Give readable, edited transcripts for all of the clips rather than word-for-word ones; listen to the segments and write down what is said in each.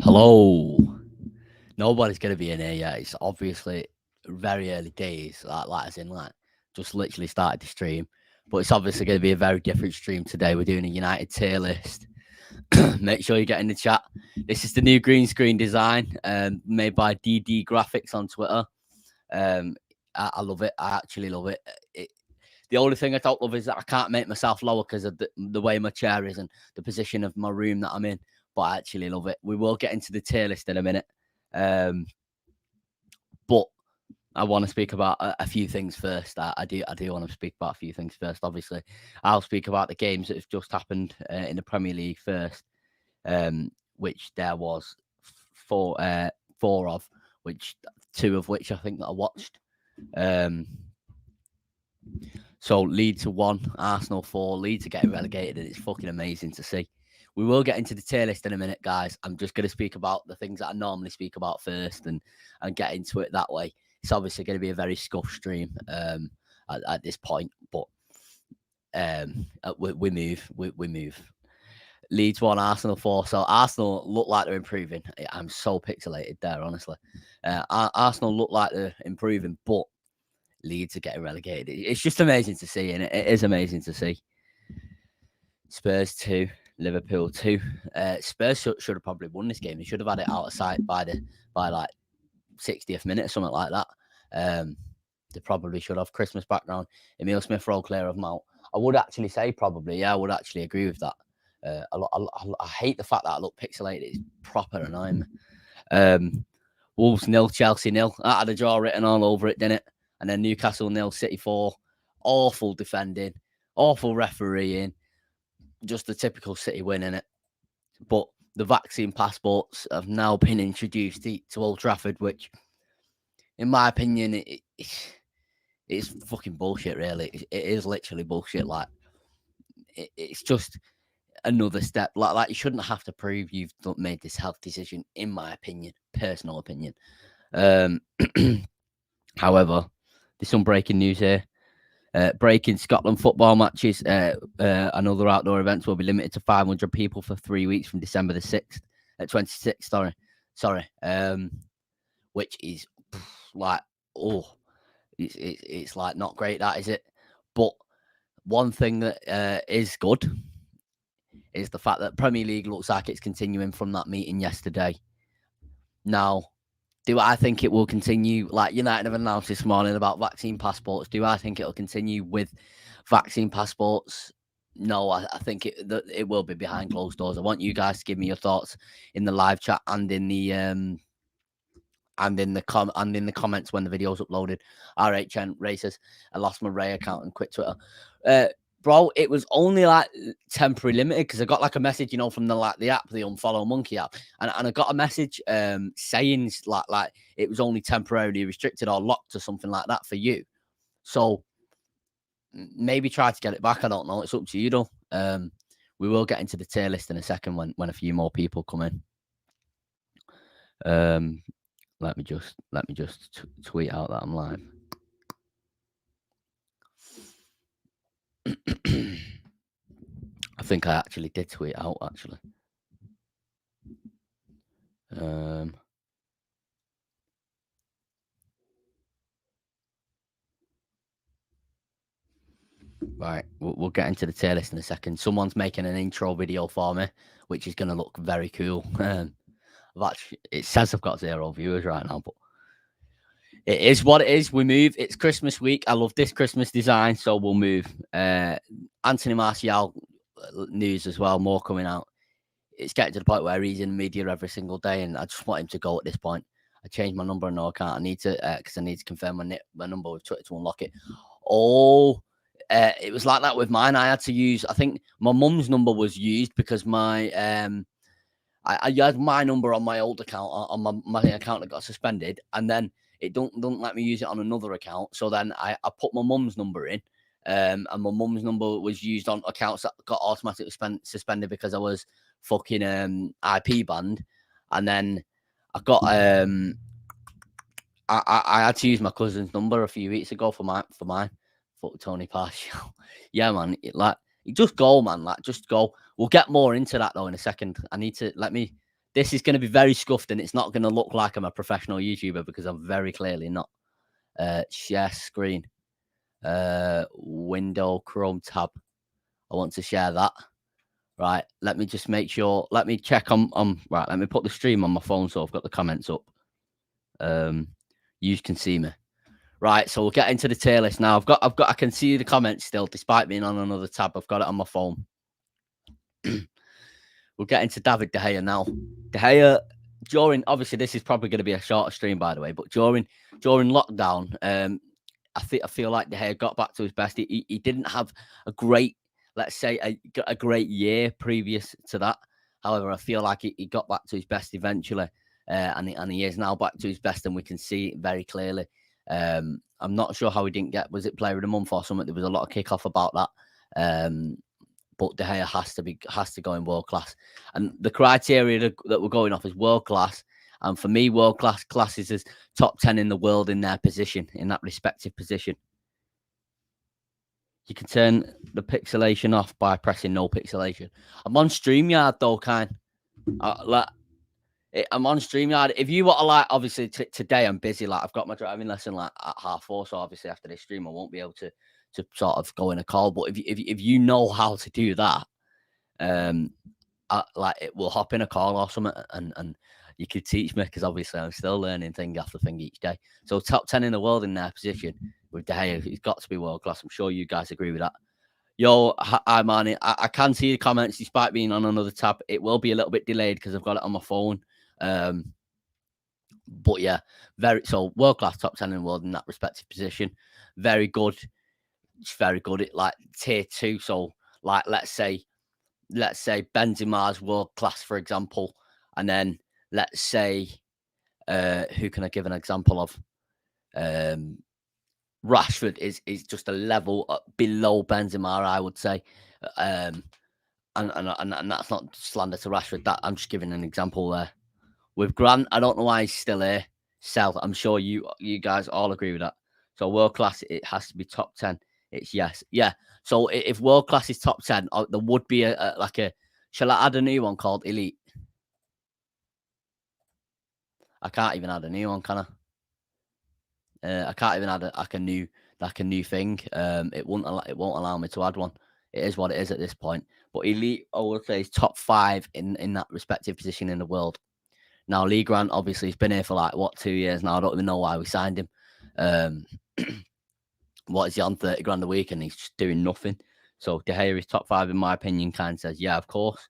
Hello. Nobody's gonna be in here yet. It's obviously very early days, like as in like just literally started the stream. But it's obviously gonna be a very different stream today. We're doing a United tier list. Make sure you get in the chat. This is the new green screen design, made by DD Graphics on Twitter. I love it. I actually love it. The only thing I don't love is that I can't make myself lower because of the way my chair is and the position of my room that I'm in. But I actually love it. We will get into the tier list in a minute. But I want to speak about a few things first. I do want to speak about a few things first. Obviously, I'll speak about the games that have just happened in the Premier League first, which there was four of, which two of which I think that I watched. So Leeds are 1, Arsenal 4. Leeds are getting relegated, and it's fucking amazing to see. We will get into the tier list in a minute, guys. I'm just going to speak about the things that I normally speak about first and get into it that way. It's obviously going to be a very scuffed stream at this point, but we move. We move. Leeds 1, Arsenal 4. So Arsenal look like they're improving. I'm so pixelated there, honestly. Arsenal look like they're improving, but Leeds are getting relegated. It's just amazing to see, and it is amazing to see. Spurs 2, Liverpool 2. Spurs should have probably won this game. They should have had it out of sight by like 60th minute or something like that. They probably should have. Christmas background. Emile Smith roll clear of Mount. I would actually say probably. Yeah, I would actually agree with that. I hate the fact that I look pixelated. It's proper annoying. Wolves 0, Chelsea 0. That had a draw written all over it, didn't it? And then Newcastle 0, City 4. Awful defending, awful refereeing. Just the typical City win, innit? But the vaccine passports have now been introduced to Old Trafford, which, in my opinion, it's fucking bullshit, really. It is literally bullshit. Like, it's just another step. Like you shouldn't have to prove you've made this health decision, in my opinion, personal opinion. However, there's some breaking news here. Breaking Scotland football matches and other outdoor events will be limited to 500 people for 3 weeks from December the 6th, 26th. Sorry. Which is like, it's like not great, that is it. But one thing that is good is the fact that Premier League looks like it's continuing from that meeting yesterday. Now, do I think it will continue? Like United have announced this morning about vaccine passports. Do I think it'll continue with vaccine passports? No, I think it will be behind closed doors. I want you guys to give me your thoughts in the live chat and in the comments when the video's uploaded. RHN Racers. I lost my Ray account and quit Twitter. Bro, it was only like temporary limited because I got like a message, from the app, the Unfollow Monkey app, and I got a message saying like it was only temporarily restricted or locked or something like that for you. So maybe try to get it back. I don't know. It's up to you though. We will get into the tier list in a second when a few more people come in. Let me just tweet out that I'm live. I think I actually did tweet out, actually. Right, we'll get into the tier list in a second. Someone's making an intro video for me, which is going to look very cool. It says I've got 0 viewers right now, but it is what it is. We move. It's Christmas week. I love this Christmas design, so we'll move. Anthony Martial news as well, more coming out. It's getting to the point where he's in media every single day, and I just want him to go at this point. I changed my number, no, I can't. I need to, because I need to confirm my number with Twitter to unlock it. It was like that with mine. I had to use, I think my mum's number was used because my, I had my number on my old account, on my account that got suspended, and then it don't let me use it on another account. So then I put my mum's number in, and my mum's number was used on accounts that got automatically suspended because I was fucking IP banned. And then I got I had to use my cousin's number a few weeks ago for mine. Fuck Tony Partial. Yeah, man. Just go, man. Just go. We'll get more into that though in a second. I need to let me This is going to be very scuffed, and it's not going to look like I'm a professional YouTuber because I'm very clearly not. Share screen. Window Chrome tab. I want to share that. Right. Let me just make sure. Let me check on right. Let me put the stream on my phone so I've got the comments up. You can see me. Right. So we'll get into the tier list now. I can see the comments still, despite being on another tab. I've got it on my phone. We'll get into David De Gea now. De Gea, obviously this is probably going to be a shorter stream, by the way, but during lockdown, I feel like De Gea got back to his best. He didn't have a great, let's say, a great year previous to that. However, I feel like he got back to his best eventually, and he is now back to his best, and we can see it very clearly. I'm not sure how he didn't get, was it player of the month or something? There was a lot of kickoff about that. But De Gea has to go in world class, and the criteria that we're going off is world class. And for me, world class is as top 10 in the world in their position, in that respective position. You can turn the pixelation off by pressing no pixelation. I'm on StreamYard though, I'm on StreamYard. If you want to, obviously today I'm busy. I've got my driving lesson at 4:30, so obviously after this stream I won't be able to sort of go in a call. But if you know how to do that, we'll hop in a call or something, and you could teach me, because obviously I'm still learning thing after thing each day. So top 10 in the world in their position with De Gea, he's got to be world class. I'm sure you guys agree with that. Yo, hi Manny. I can see the comments despite being on another tab. It will be a little bit delayed because I've got it on my phone. But yeah, world class, top 10 in the world in that respective position. Very good. It's very good at tier 2. So let's say Benzema's world class, for example, and then let's say who can I give an example of? Rashford is just a level below Benzema, I would say. And that's not slander to Rashford. That I'm just giving an example there. With Grant, I don't know why he's still here. South, I'm sure you guys all agree with that. So world class, it has to be top 10. It's yes, yeah. So if world class is top 10, there would be a. Shall I add a new one called elite? I can't even add a new one, can I? I can't even add a new thing. It won't allow me to add one. It is what it is at this point. But elite, I would say, is top 5 in that respective position in the world. Now, Lee Grant, obviously, he's been here for 2 years now. I don't even know why we signed him. What is he on, 30 grand a week, and he's just doing nothing. So De Gea is top 5 in my opinion. Kind of says, yeah, of course.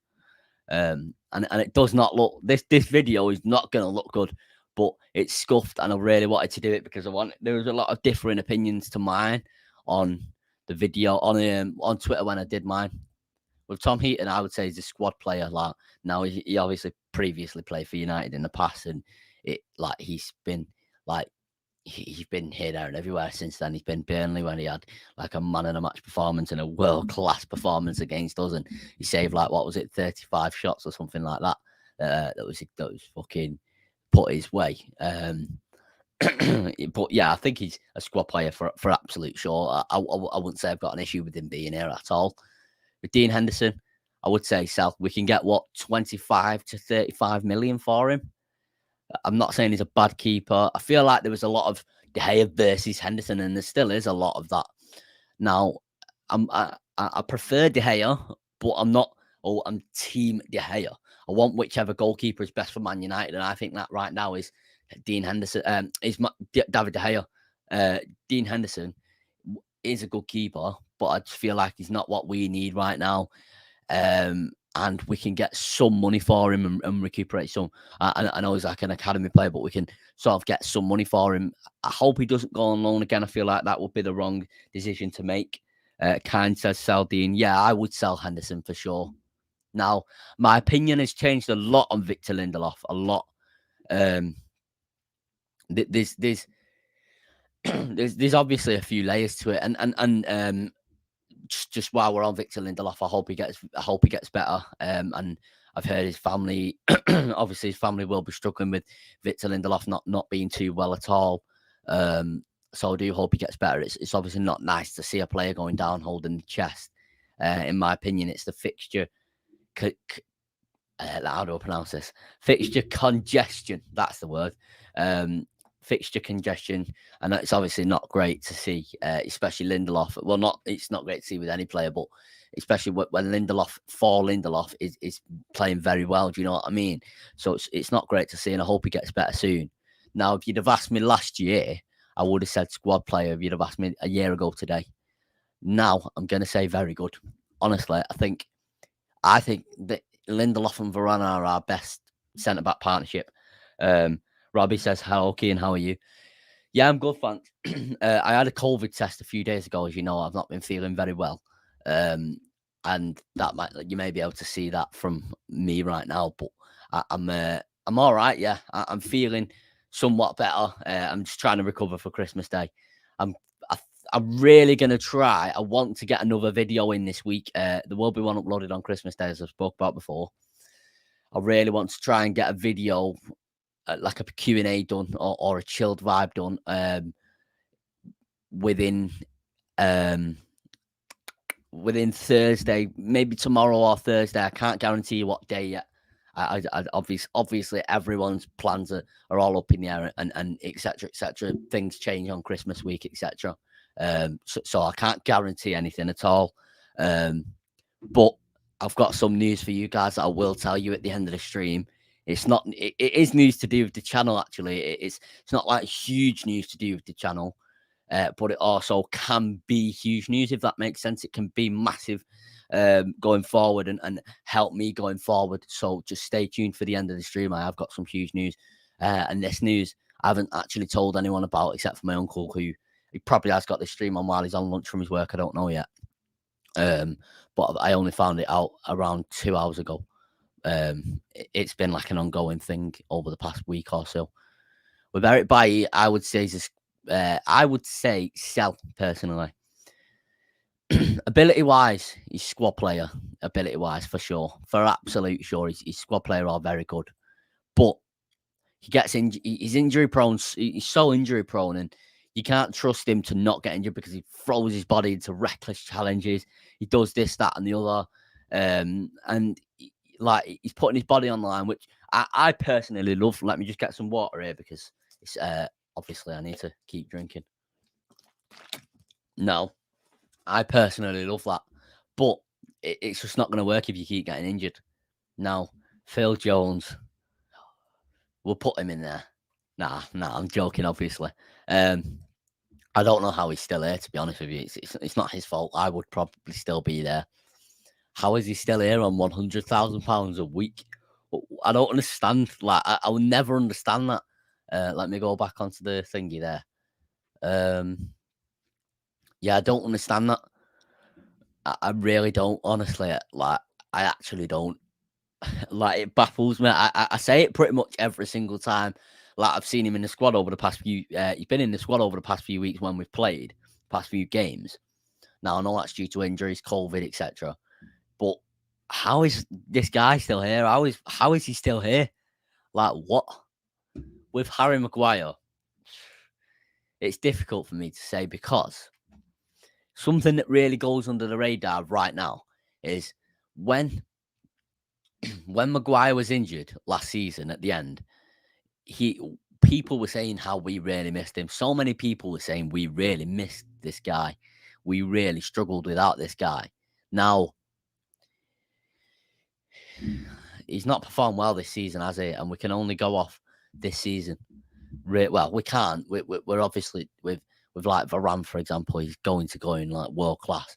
And it does not look. This video is not going to look good, but it's scuffed, and I really wanted to do it because there was a lot of differing opinions to mine on the video on Twitter when I did mine. With Tom Heaton, I would say he's a squad player. Now he obviously previously played for United in the past, and he's been here, there, and everywhere since then. He's been Burnley when he had a man in a match performance and a world class performance against us, and he saved 35 shots or something like that. That was fucking put his way. But yeah, I think he's a squad player for absolute sure. I wouldn't say I've got an issue with him being here at all. With Dean Henderson, I would say South, we can get 25 to 35 million for him. I'm not saying he's a bad keeper. I feel like there was a lot of De Gea versus Henderson, and there still is a lot of that. Now, I prefer De Gea, but I'm team De Gea. I want whichever goalkeeper is best for Man United, and I think that right now is Dean Henderson. David De Gea. Dean Henderson is a good keeper, but I just feel like he's not what we need right now. And we can get some money for him and recuperate some. I know he's an academy player, but we can sort of get some money for him. I hope he doesn't go on loan again. I feel like that would be the wrong decision to make. Kind says sell Dean. Yeah, I would sell Henderson for sure. Now, my opinion has changed a lot on Victor Lindelof. A lot. There's obviously a few layers to it, and just while we're on Victor Lindelof, I hope he gets better. And I've heard his family, obviously his family will be struggling with Victor Lindelof not being too well at all. So I do hope he gets better. It's obviously not nice to see a player going down holding the chest. In my opinion, it's the fixture how do I pronounce this? Fixture congestion. That's the word. Fixture congestion, and it's obviously not great to see, especially Lindelof. Well, it's not great to see with any player, but especially when Lindelof is playing very well. Do you know what I mean? So it's not great to see, and I hope he gets better soon. Now, if you'd have asked me last year, I would have said squad player. If you'd have asked me a year ago today, now I'm going to say very good. Honestly, I think that Lindelof and Varane are our best centre back partnership. Robbie says, "Hello, Kean, how are you?" Yeah, I'm good, thanks. I had a COVID test a few days ago. As you know, I've not been feeling very well, and you may be able to see that from me right now. But I'm all right. Yeah, I'm feeling somewhat better. I'm just trying to recover for Christmas Day. I'm I'm really going to try. I want to get another video in this week. There will be one uploaded on Christmas Day, as I spoke about before. I really want to try and get a video, like a Q&A done or a chilled vibe done within Thursday, maybe tomorrow or Thursday. I can't guarantee you what day yet. Obviously, everyone's plans are all up in the air, and etc. Things change on Christmas week, etc. So I can't guarantee anything at all. But I've got some news for you guys that I will tell you at the end of the stream. It's not. It is news to do with the channel. Actually, it's not like huge news to do with the channel, but it also can be huge news, if that makes sense. It can be massive going forward and help me going forward. So just stay tuned for the end of the stream. I have got some huge news, and this news I haven't actually told anyone about except for my uncle, who he probably has got this stream on while he's on lunch from his work. I don't know yet. But I only found it out around 2 hours ago. It's been like an ongoing thing over the past week or so. With Eric Bailly, I would say sell personally. Ability wise, he's squad player. Ability wise, for sure, for absolute sure, he's squad player are very good. But he gets he's injury prone. He's so injury prone, and you can't trust him to not get injured because he throws his body into reckless challenges. He does this, that, and the other, and like he's putting his body on the line, which I personally love. Let me just get some water here because it's obviously I need to keep drinking. No, I personally love that, but it's just not going to work if you keep getting injured. Now, Phil Jones, we'll put him in there. Nah, I'm joking, obviously. I don't know how he's still here, to be honest with you. It's not his fault. I would probably still be there. How is he still here on £100,000 a week? I don't understand. Like, I will never understand that. Let me go back onto the thingy there. Yeah, I don't understand that. I really don't, honestly. Like, I actually don't. Like, it baffles me. I say it pretty much every single time. Like, I've seen him in the squad over the past few. He's been in the squad over the past few weeks when we've played, past few games. Now I know that's due to injuries, COVID, etc. But how is this guy still here? How is he still here? Like, what? With Harry Maguire, it's difficult for me to say, because something that really goes under the radar right now is when Maguire was injured last season at the end, people were saying how we really missed him. So many people were saying we really missed this guy. We really struggled without this guy. Now, he's not performed well this season, has he? And we can only go off this season. Well, we can't. We're obviously with like Varane, for example, he's going to go in like world class.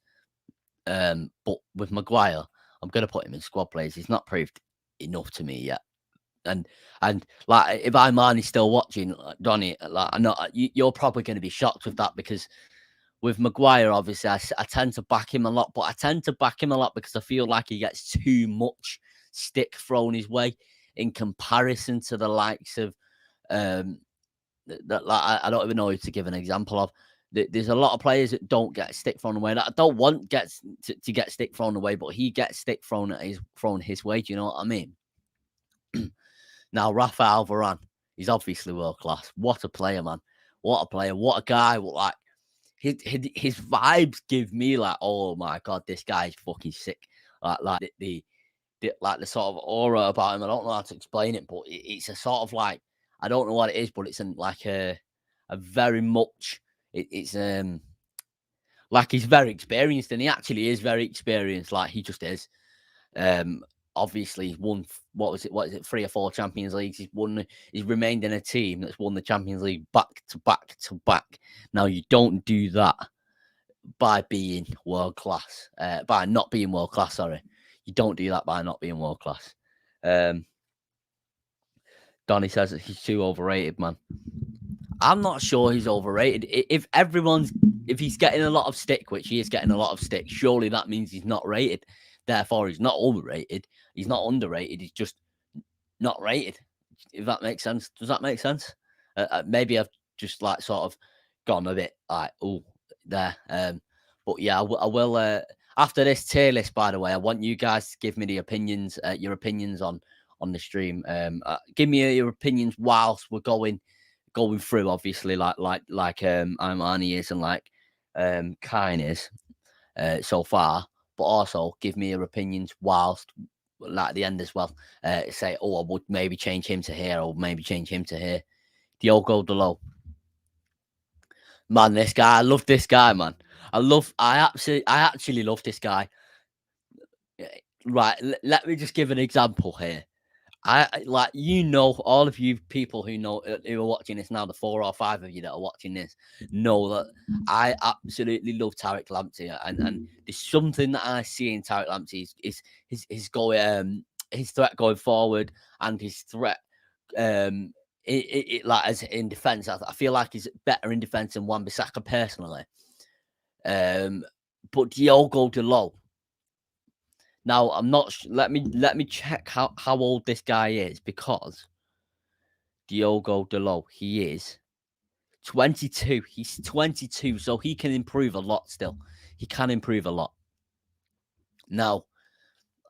But with Maguire, I'm going to put him in squad players. He's not proved enough to me yet. And like, if Armani's still watching, like, Donny, like, I know you're probably going to be shocked with that, because with Maguire, obviously, I tend to back him a lot, but I tend to back him a lot because I feel like he gets too much stick thrown his way in comparison to the likes of that. Like, I don't even know who to give an example of. There's a lot of players that don't get stick thrown away. That I don't want to get stick thrown away, but he gets stick thrown his way. Do you know what I mean? Now, Rafael Varane, he's obviously world class. What a player, man! What a player! What a guy! Like, his vibes give me like, oh my god, this guy's fucking sick. Like the the sort of aura about him. I don't know how to explain it, but it's a sort of like, I don't know what it is, but it's like a very much. It's like he's very experienced, and he actually is very experienced. Like he just is. Obviously he's won, what is it, 3 or 4 Champions Leagues. He's remained in a team that's won the Champions League back to back to back. Now you don't do that by being world class, by not being world class, sorry. You don't do that by not being world class. Donny says that he's too overrated, man. I'm not sure he's overrated. If he's getting a lot of stick, which he is getting a lot of stick, surely that means he's not rated. Therefore, he's not overrated. He's not underrated. He's just not rated. If that makes sense. Does that make sense? Maybe I've just like sort of gone a bit like, oh, there. But yeah, I will. After this tier list, by the way, I want you guys to give me the opinions, your opinions on the stream. Give me your opinions whilst we're going through, obviously, like Arnie is and like Kine is so far. But also give me your opinions whilst, like, at the end as well. Say, oh, I would maybe change him to here, or maybe change him to here. Diogo Dalot. Man, this guy, I love this guy, man. I actually love this guy. Right, let me just give an example here. Like, all of you people who are watching this now, the 4 or 5 of you that are watching this, know that I absolutely love Tariq Lamptey, and there's something that I see in Tariq Lamptey is his threat going forward, and his threat like as in defense. I feel like he's better in defense than Wan-Bissaka personally. But Diogo Dalot. Now, I'm not. Let me check how old this guy is, because Diogo Dalot, he is 22. He's 22, so he can improve a lot still. He can improve a lot. Now,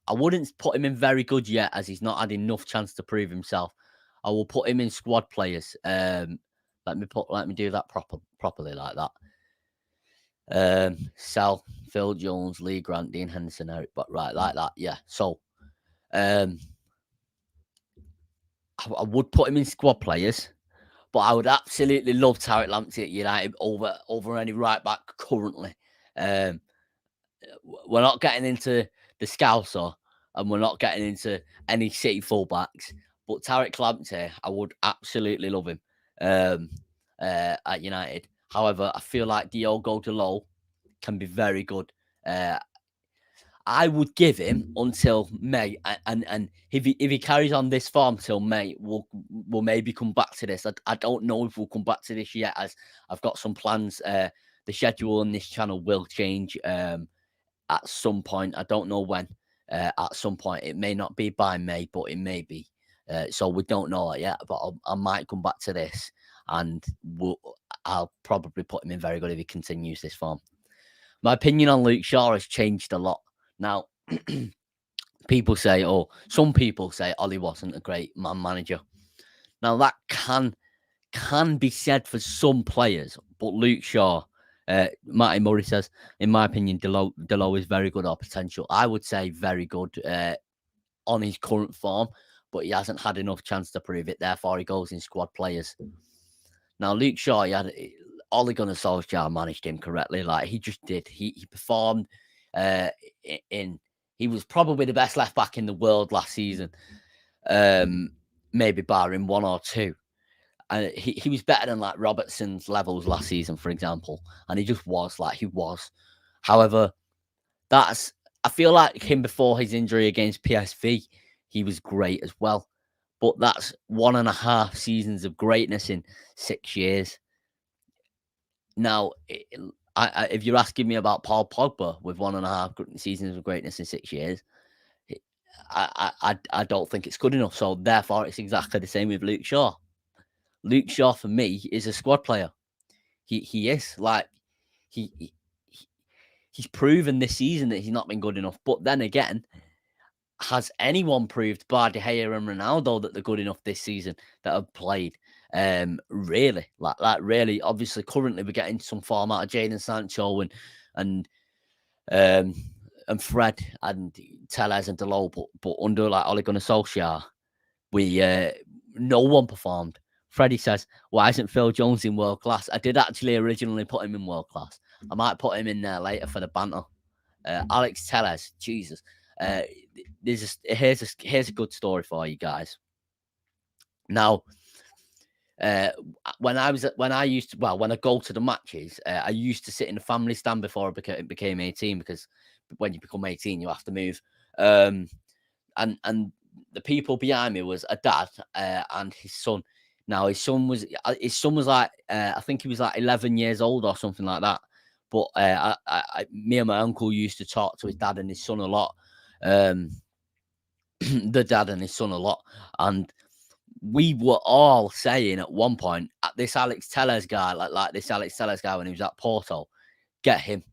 I wouldn't put him in very good yet, as he's not had enough chance to prove himself. I will put him in squad players. Let me do that properly like that. Sal, Phil Jones, Lee Grant, Dean Henderson, Eric, but right, like that, yeah. So, I would put him in squad players, but I would absolutely love Tariq Lamptey at United over any right back currently. We're not getting into the Scouser, and we're not getting into any City fullbacks, but Tariq Lamptey, I would absolutely love him at United. However, I feel like Diogo Dalot can be very good. I would give him until May, and if he carries on this form till May, we'll maybe come back to this. I don't know if we'll come back to this yet, as I've got some plans. The schedule on this channel will change at some point. I don't know when. At some point, it may not be by May, but it may be. So we don't know it yet. But I might come back to this, and I'll probably put him in very good if he continues this form. My opinion on Luke Shaw has changed a lot. Now, some people say Ollie wasn't a great man manager. Now, that can be said for some players, but Luke Shaw, Matty Murray says, in my opinion, Dalot is very good or potential. I would say very good on his current form, but he hasn't had enough chance to prove it. Therefore, he goes in squad players. Now, Luke Shaw, Ole Gunnar Solskjaer managed him correctly. Like, he just did. He performed he was probably the best left back in the world last season, maybe barring 1 or 2. And he was better than like Robertson's levels last season, for example. And he just was like he was. However, I feel like him before his injury against PSV, he was great as well. But that's 1.5 seasons of greatness in 6 years. Now, if you're asking me about Paul Pogba with 1.5 seasons of greatness in 6 years, I don't think it's good enough. So therefore, it's exactly the same with Luke Shaw. Luke Shaw for me is a squad player. He is like he's proven this season that he's not been good enough. But then again, has anyone proved, bar De Gea and Ronaldo, that they're good enough this season that have played? Really, like really. Obviously, currently we're getting some form out of Jaden Sancho and and Fred and Tellez and Delot, but under like Ole Gunnar Solskjaer, we no one performed. Freddie says, "Why isn't Phil Jones in world class?" I did actually originally put him in world class. I might put him in there later for the banter. Alex Tellez, Jesus. Here's a good story for you guys. Now, when I go to the matches, I used to sit in the family stand before I became 18, because when you become 18, you have to move. And the people behind me was a dad and his son. Now his son was like I think he was like 11 years old or something like that. But me and my uncle used to talk to his dad and his son a lot. The dad and his son a lot, and we were all saying at one point, at this Alex Tellez guy, like this Alex Tellez guy when he was at Porto, get him,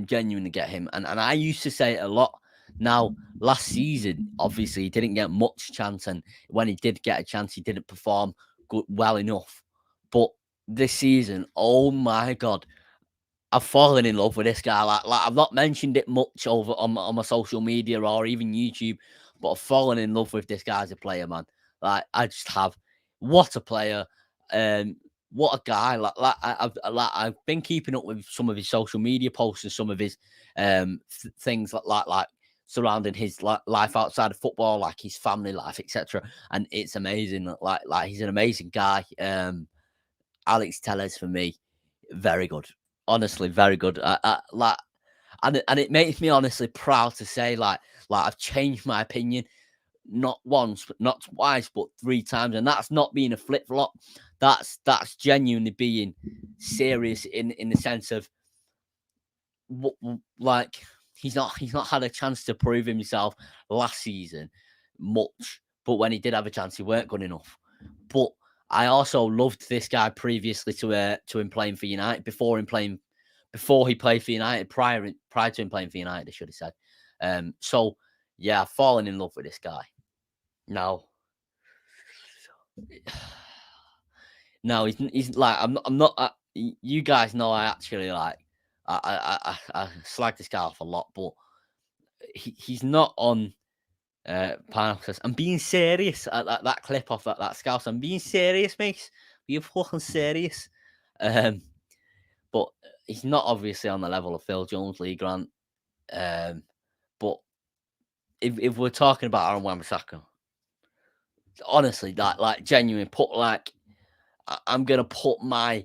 genuinely get him. And I used to say it a lot. Now, last season, obviously, he didn't get much chance, and when he did get a chance, he didn't perform well enough. But this season, oh my God, I've fallen in love with this guy. Like I've not mentioned it much over on my social media or even YouTube, but I've fallen in love with this guy as a player, man. Like I just have. What a player! What a guy! I've been keeping up with some of his social media posts and some of his things like surrounding his life outside of football, like his family life, etc. And it's amazing. Like he's an amazing guy. Alex Tellez for me, very good. Honestly, very good. And it makes me honestly proud to say, like I've changed my opinion, not once, but not twice, but 3 times, and that's not being a flip flop. That's genuinely being serious in the sense of like he's not had a chance to prove himself last season much, but when he did have a chance, he weren't good enough. But I also loved this guy previously to him playing for United, before he played for United, prior to him playing for United, I should have said. So yeah, I've fallen in love with this guy. Now he's like I'm not. You guys know I actually like I slag this guy off a lot, but he's not on. Pineapple. I'm being serious. That clip off that scouse. I'm being serious, mate. Are you fucking serious? But he's not obviously on the level of Phil Jones, Lee Grant. But if we're talking about Aaron Wan-Bissaka, honestly, like genuine, I'm gonna put my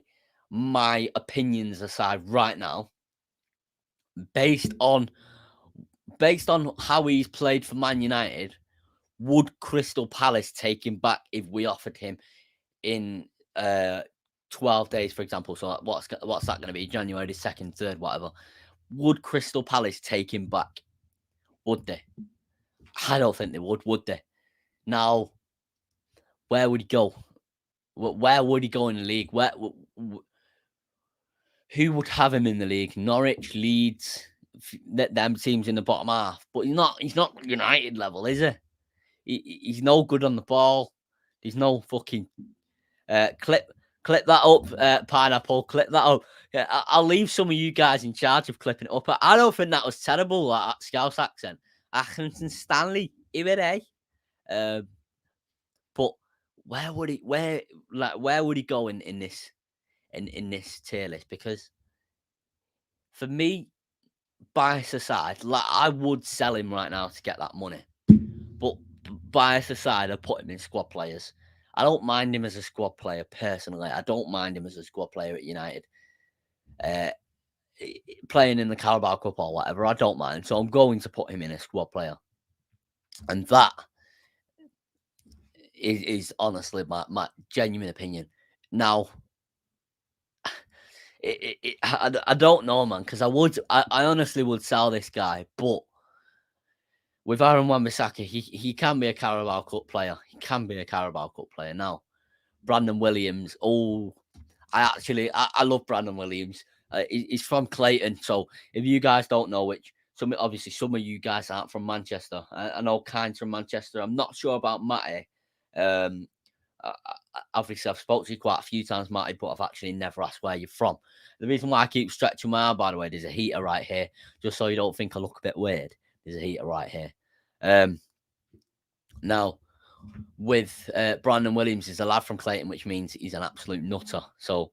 opinions aside right now, based on how he's played for Man United. Would Crystal Palace take him back if we offered him in 12 days, for example? So what's that going to be? January 2nd, 3rd, whatever. Would Crystal Palace take him back? Would they? I don't think they would they? Now, where would he go? Where would he go in the league? Who would have him in the league? Norwich, Leeds, them teams in the bottom half. But he's not United level, is he? He's no good on the ball. There's no fucking clip that up, Pineapple. Clip that up. Yeah, I'll leave some of you guys in charge of clipping it up. I don't think that was terrible. That Scouse accent. Accrington Stanley, here, but where would he go in this this tier list? Because for me, bias aside, like I would sell him right now to get that money. But bias aside, I put him in squad players. I don't mind him as a squad player personally. I don't mind him as a squad player at United. Playing in the Carabao Cup or whatever, I don't mind. So I'm going to put him in a squad player. And that is honestly my genuine opinion. Now, I don't know, man, because I honestly would sell this guy, but with Aaron Wan-Bissaka, he can be a Carabao Cup player. He can be a Carabao Cup player. Now, Brandon Williams. Oh, I love Brandon Williams. He's from Clayton. So if you guys don't know, some of you guys aren't from Manchester. I know Kyne's from Manchester. I'm not sure about Matty. Obviously, I've spoke to you quite a few times, Matty, but I've actually never asked where you're from. The reason why I keep stretching my arm, by the way, there's a heater right here, just so you don't think I look a bit weird. There's a heater right here. Now, with Brandon Williams, he's a lad from Clayton, which means he's an absolute nutter. So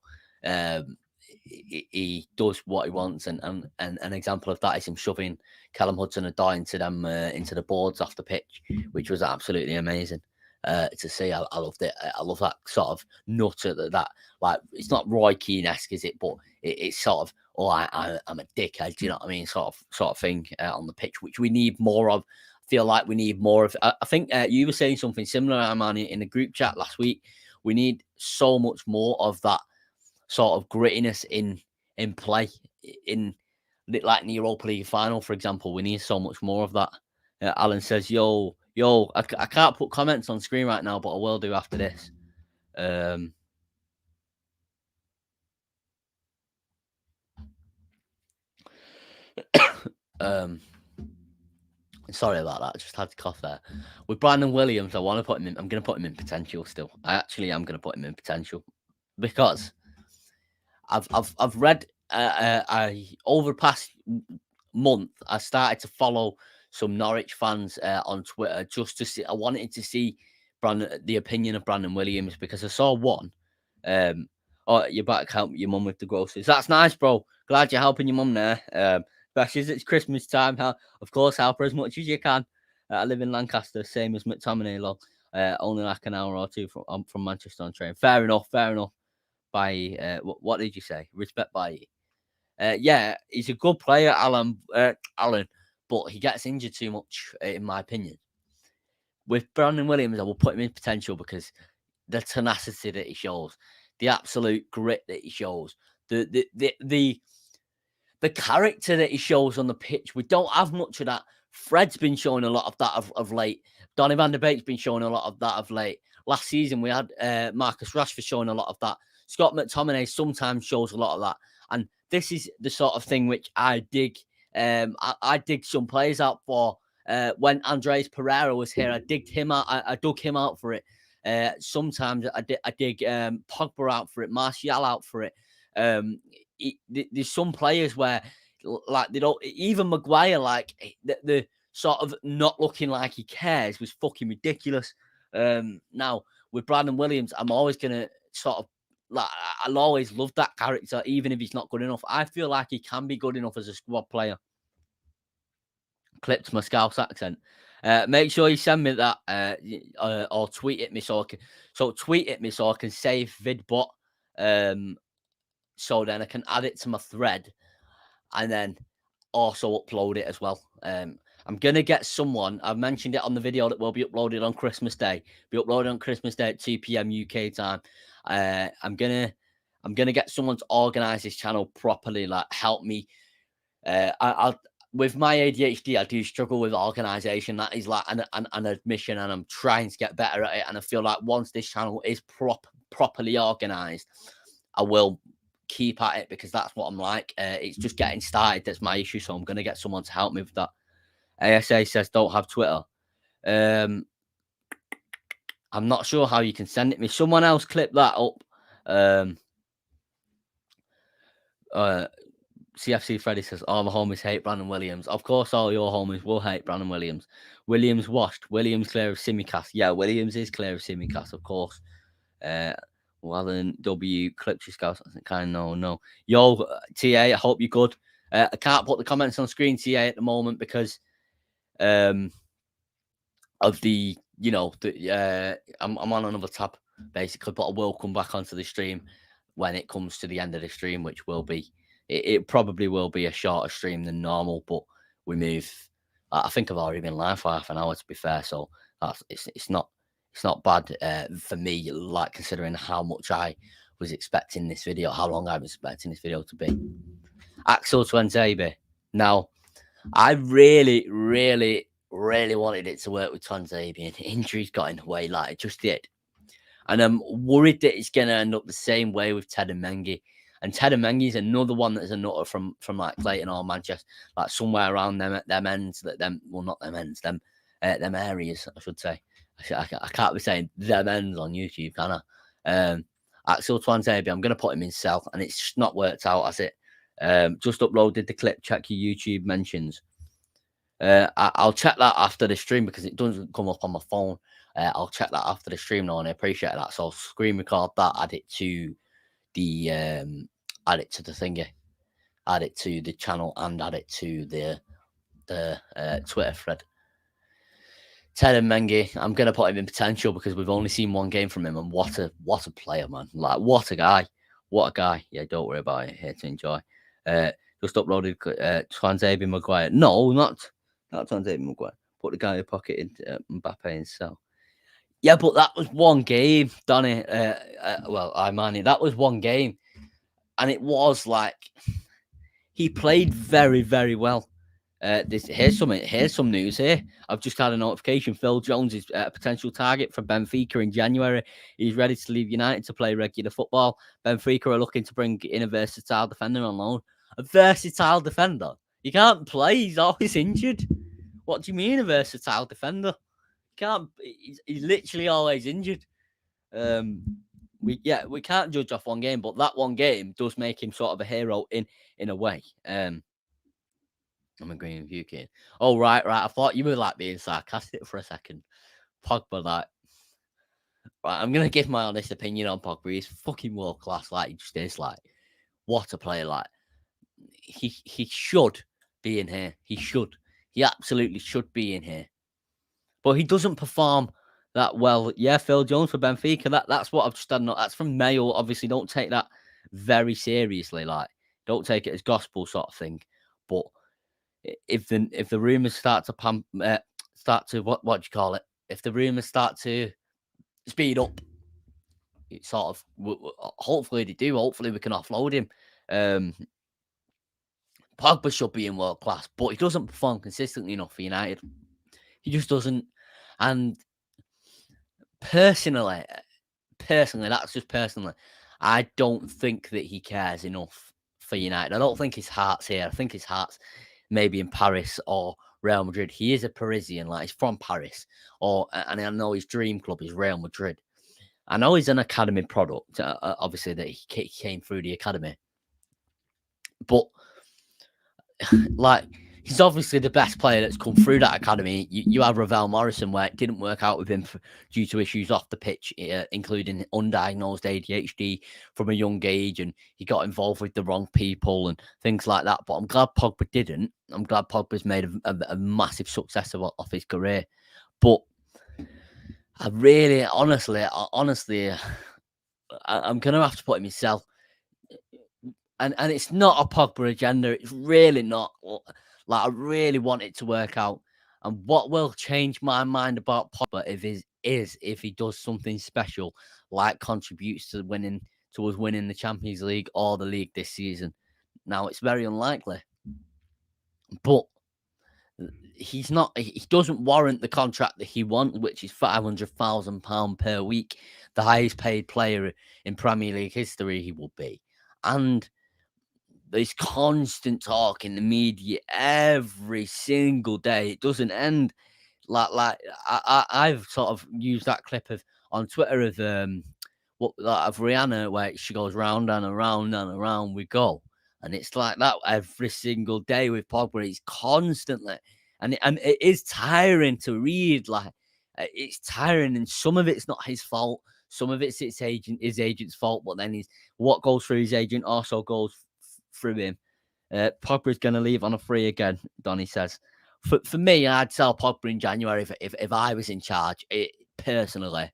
he does what he wants, and an example of that is him shoving Callum Hudson-Odoi into the boards off the pitch, which was absolutely amazing to see. I loved it. I love that sort of nutter that like it's not Roy Keane-esque, is it? But it's sort of I'm a dickhead, do you know what I mean? Sort of thing on the pitch, which we need more of. Feel like we need more of. I think you were saying something similar, Armani, in the group chat last week. We need so much more of that sort of grittiness in play, in like in the Europa League final, for example. We need so much more of that. Alan says, "Yo, I can't put comments on screen right now, but I will do after this." Sorry about that. I just had to cough there. With Brandon Williams, I want to put him in. I'm going to put him in potential still. I actually am going to put him in potential because I've read over the past month. I started to follow some Norwich fans on Twitter just to see. I wanted to see the opinion of Brandon Williams because I saw one. Oh, you're back helping your mum with the groceries. That's nice, bro. Glad you're helping your mum there. Especially as it's Christmas time. Of course, help her as much as you can. I live in Lancaster, same as Mctominay, lol. Only like an hour or two from Manchester on train. Fair enough. By what did you say? Respect by yeah, he's a good player, Alan, but he gets injured too much, in my opinion. With Brandon Williams, I will put him in potential because the tenacity that he shows, the absolute grit that he shows, the character that he shows on the pitch. We don't have much of that. Fred's been showing a lot of that of late. Donny van de Beek's been showing a lot of that of late. Last season, we had Marcus Rashford showing a lot of that. Scott McTominay sometimes shows a lot of that. And this is the sort of thing which I dig. I dig some players out for. When Andres Pereira was here, I digged him out. I dug him out for it. Sometimes I dig Pogba out for it, Martial out for it. There's some players where like they don't, even Maguire, like the sort of not looking like he cares was fucking ridiculous. Now with Brandon Williams, I'm always gonna sort of like, I'll always love that character, even if he's not good enough. I feel like he can be good enough as a squad player. Clipped my Scouse accent. Make sure you send me that or tweet at me so I can save VidBot. So then I can add it to my thread and then also upload it as well. I'm going to get someone, I've mentioned it on the video that will be uploaded on Christmas Day, at 2 p.m. UK time. I'm going to get someone to organize this channel properly, like help me. I'll with my ADHD, I do struggle with organization. That is like an admission, and I'm trying to get better at it. And I feel like once this channel is properly organized, I will keep at it because that's what I'm like. It's just getting started that's my issue. So I'm going to get someone to help me with that. ASA says don't have Twitter. I'm not sure how you can send it me. Someone else clip that up. CFC Freddy says, all my homies hate Brandon Williams. Of course, all your homies will hate Brandon Williams. Williams washed. Williams clear of Simicast. Yeah, Williams is clear of Simicast, of course. Well, then W clips your scouts. I think I know. No. Yo, TA, I hope you're good. I can't put the comments on screen, TA, at the moment because of the, I'm on another tab, basically, but I will come back onto the stream when it comes to the end of the stream, which will be, it probably will be a shorter stream than normal, but we move. I think I've already been live for half an hour, to be fair, so it's not bad for me, like considering how much I was expecting this video, how long I was expecting this video to be. Axel Twanzebe. Now, I really, really, really wanted it to work with Twanzebe, and injuries got in the way, like it just did. And I'm worried that it's going to end up the same way with Ted and Mengi. And Ted and Mengi is another one that's a nutter from like Clayton or Manchester, like somewhere around them ends, them areas, I should say. I can't be saying them ends on YouTube, can I? Axel Twanzebe, I'm going to put him in sell, and it's just not worked out, has it? Just uploaded the clip. Check your YouTube mentions. I'll check that after the stream because it doesn't come up on my phone. I'll check that after the stream now, and I appreciate that. So I'll screen record that, add it to the thingy, add it to the channel, and add it to the Twitter thread. Ted Mengi, I'm gonna put him in potential because we've only seen one game from him, and what a player, man! Like what a guy. Yeah, don't worry about it. Here to enjoy. Just uploaded Twanzebe Maguire. No, not Twanzebe Maguire. Put the guy in the pocket into Mbappe and sell. Yeah, but that was one game, Donny. Imani, that was one game, and it was like he played very, very well. Here's some news here. I've just had a notification. Phil Jones is a potential target for Benfica in January. He's ready to leave United to play regular football. Benfica are looking to bring in a versatile defender on loan. A versatile defender? He can't play. He's always injured. What do you mean a versatile defender? He's literally always injured. We can't judge off one game, but that one game does make him sort of a hero in a way. I'm agreeing with you, Kane. Oh, right. I thought you were like being sarcastic for a second. Pogba, like, right, I'm gonna give my honest opinion on Pogba. He's fucking world class. Like, he just is. Like, what a player. Like, he should be in here. He absolutely should be in here. But he doesn't perform that well. Yeah, Phil Jones for Benfica. That's what I've just done. That's from Mayo. Obviously, don't take that very seriously. Like, don't take it as gospel sort of thing. But if the rumors start to what do you call it? If the rumors start to speed up, it sort of hopefully they do. Hopefully we can offload him. Pogba should be in world class, but he doesn't perform consistently enough for United. He just doesn't. And personally, that's just personally, I don't think that he cares enough for United. I don't think his heart's here. I think his heart's maybe in Paris or Real Madrid. He is a Parisian, like he's from Paris, and I know his dream club is Real Madrid. I know he's an academy product, obviously that he came through the academy, but like he's obviously the best player that's come through that academy. You have Ravel Morrison, where it didn't work out with him due to issues off the pitch, including undiagnosed ADHD from a young age, and he got involved with the wrong people and things like that. But I'm glad Pogba didn't. I'm glad Pogba's made a massive success of his career. But I really, honestly, I'm going to have to put him myself. And it's not a Pogba agenda. It's really not. Like, I really want it to work out. And what will change my mind about Pogba if he does something special, like contributes to us winning the Champions League or the league this season. Now, it's very unlikely. But he doesn't warrant the contract that he wants, which is £500,000 per week, the highest paid player in Premier League history he will be. And there's constant talk in the media every single day. It doesn't end. Like I've sort of used that clip on Twitter of Rihanna, where she goes round and around and around we go, and it's like that every single day with Pogba. It's constantly, and it is tiring to read. Like, it's tiring, and some of it's not his fault. Some of it's his agent's fault, but then what goes through his agent also goes through him. Pogba's going to leave on a free again, Donny says. For me, I'd sell Pogba in January if I was in charge, personally.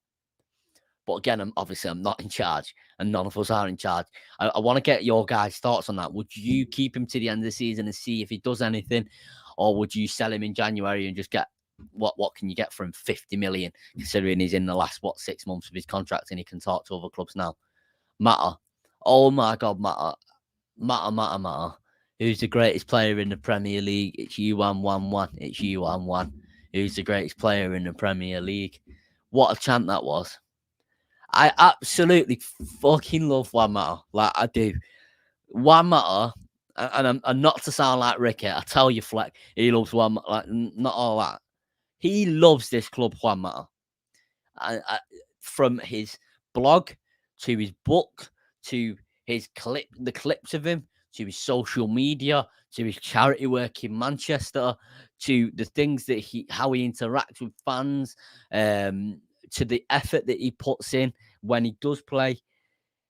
But again, I'm not in charge, and none of us are in charge. I want to get your guys' thoughts on that. Would you keep him to the end of the season and see if he does anything, or would you sell him in January and just get what can you get for him? 50 million, considering he's in the last 6 months of his contract and he can talk to other clubs now. Matter. Oh my God, Matter. Who's the greatest player in the Premier League? It's U111. It's U11. Who's the greatest player in the Premier League? What a chant that was. I absolutely fucking love Juan Mata. Like, I do. Juan Mata, and I'm not to sound like Ricky, I tell you, Fleck, he loves Juan Mata. Like, not all that. He loves this club, Juan Mata. from his blog to his book to the clips of him to his social media to his charity work in Manchester to the things that how he interacts with fans, to the effort that he puts in when he does play.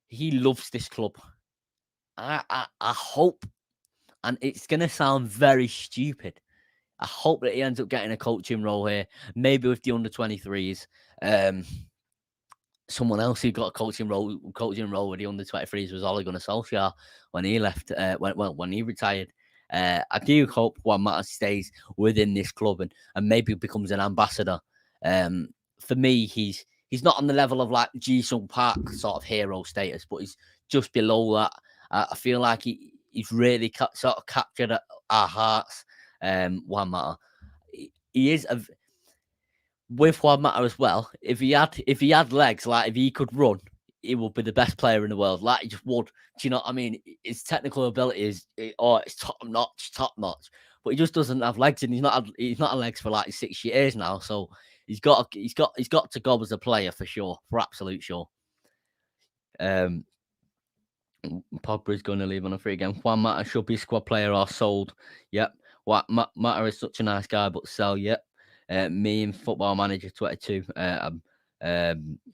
He loves this club. I hope, and it's going to sound very stupid, I hope that he ends up getting a coaching role here, maybe with the under-23s. Someone else who got a coaching role with the under-23s was Ole Gunnar Solskjaer when he left, when he retired. I do hope Juan Mata stays within this club and maybe becomes an ambassador. For me, he's not on the level of like Ji-sung Park sort of hero status, but he's just below that. I feel like he's really sort of captured our hearts. Juan Mata, he is with Juan Mata as well. If he had legs, like if he could run, he would be the best player in the world. Like he just would. Do you know what I mean? His technical ability is it's top notch. But he just doesn't have legs, and he's not had legs for like 6 years now. So he's got to go as a player for sure, for absolute sure. Pogba is going to leave on a free again. Juan Mata should be squad player or sold. Yep. Mata is such a nice guy, but sell. Yep. Me and Football Manager 22. I'm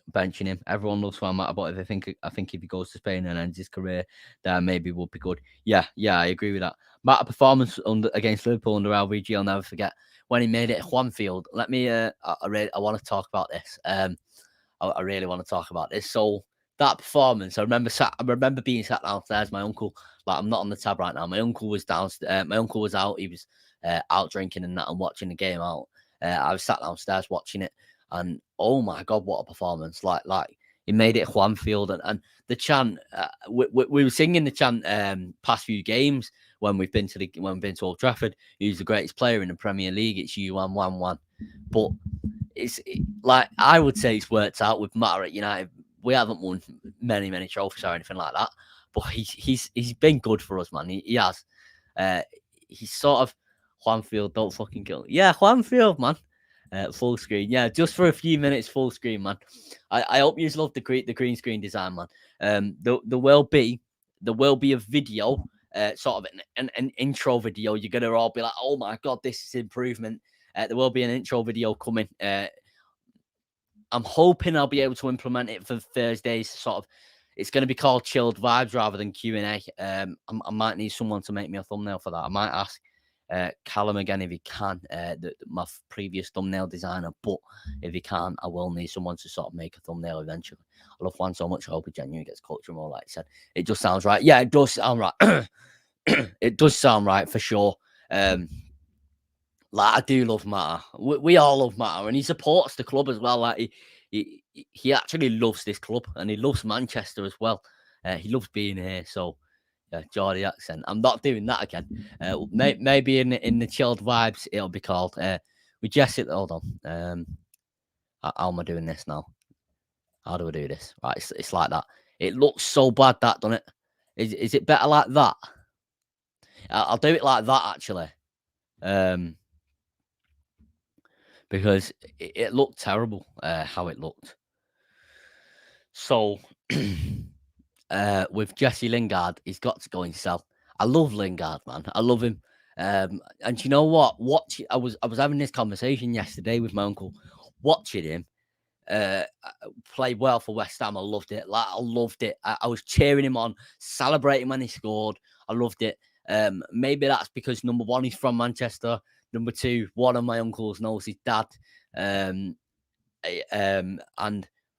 benching him. Everyone loves Juan Mata, but I think if he goes to Spain and ends his career, then maybe would be good. Yeah, I agree with that. Mata performance against Liverpool under LVG, I'll never forget when he made it at Juanfield. Let me. I want to talk about this. I really want to talk about this. So that performance, I remember being sat downstairs. My uncle, like I'm not on the tab right now. My uncle was downstairs. My uncle was out. He was out drinking and that and watching the game out. I was sat downstairs watching it, and oh my god, what a performance! Like he made it at Juanfield, and the chant. We were singing the chant past few games when we've been to Old Trafford. Who's the greatest player in the Premier League? It's you, 1-1-1. But like I would say it's worked out with Mata at United. We haven't won many trophies or anything like that, but he's been good for us, man. He has. He's sort of Juanfield. Don't fucking kill. Yeah, Juanfield, man. Full screen. Yeah, just for a few minutes, full screen, man. I hope you love the green screen design, man. There will be a video, sort of an intro video. You're gonna all be like, oh my god, this is improvement. There will be an intro video coming. I'm hoping I'll be able to implement it for Thursdays. Sort of, it's going to be called Chilled Vibes rather than Q&A. I might need someone to make me a thumbnail for that. I might ask Callum again if he can, my previous thumbnail designer. But if he can't, I will need someone to sort of make a thumbnail eventually. I love Juan so much. I hope he genuinely gets culture more, like I said. It just sounds right. Yeah, it does sound right. It does sound right for sure. Like I do love Mata. We all love Mata, and he supports the club as well. Like he actually loves this club, and he loves Manchester as well. He loves being here. So, yeah, Geordie accent. I'm not doing that again. Maybe in the chilled vibes, it'll be called. We just it. Hold on. How am I doing this now? How do I do this? Right, it's like that. It looks so bad, that, doesn't it? Is it better like that? I'll do it like that actually. Because it looked terrible how it looked. So with Jesse Lingard, he's got to go and sell. I love Lingard, man. I love him. And you know what? I was having this conversation yesterday with my uncle, watching him play well for West Ham. I loved it. Like I loved it. I was cheering him on, celebrating when he scored. I loved it. Maybe that's because number one, he's from Manchester. Number two, one of my uncles knows his dad. And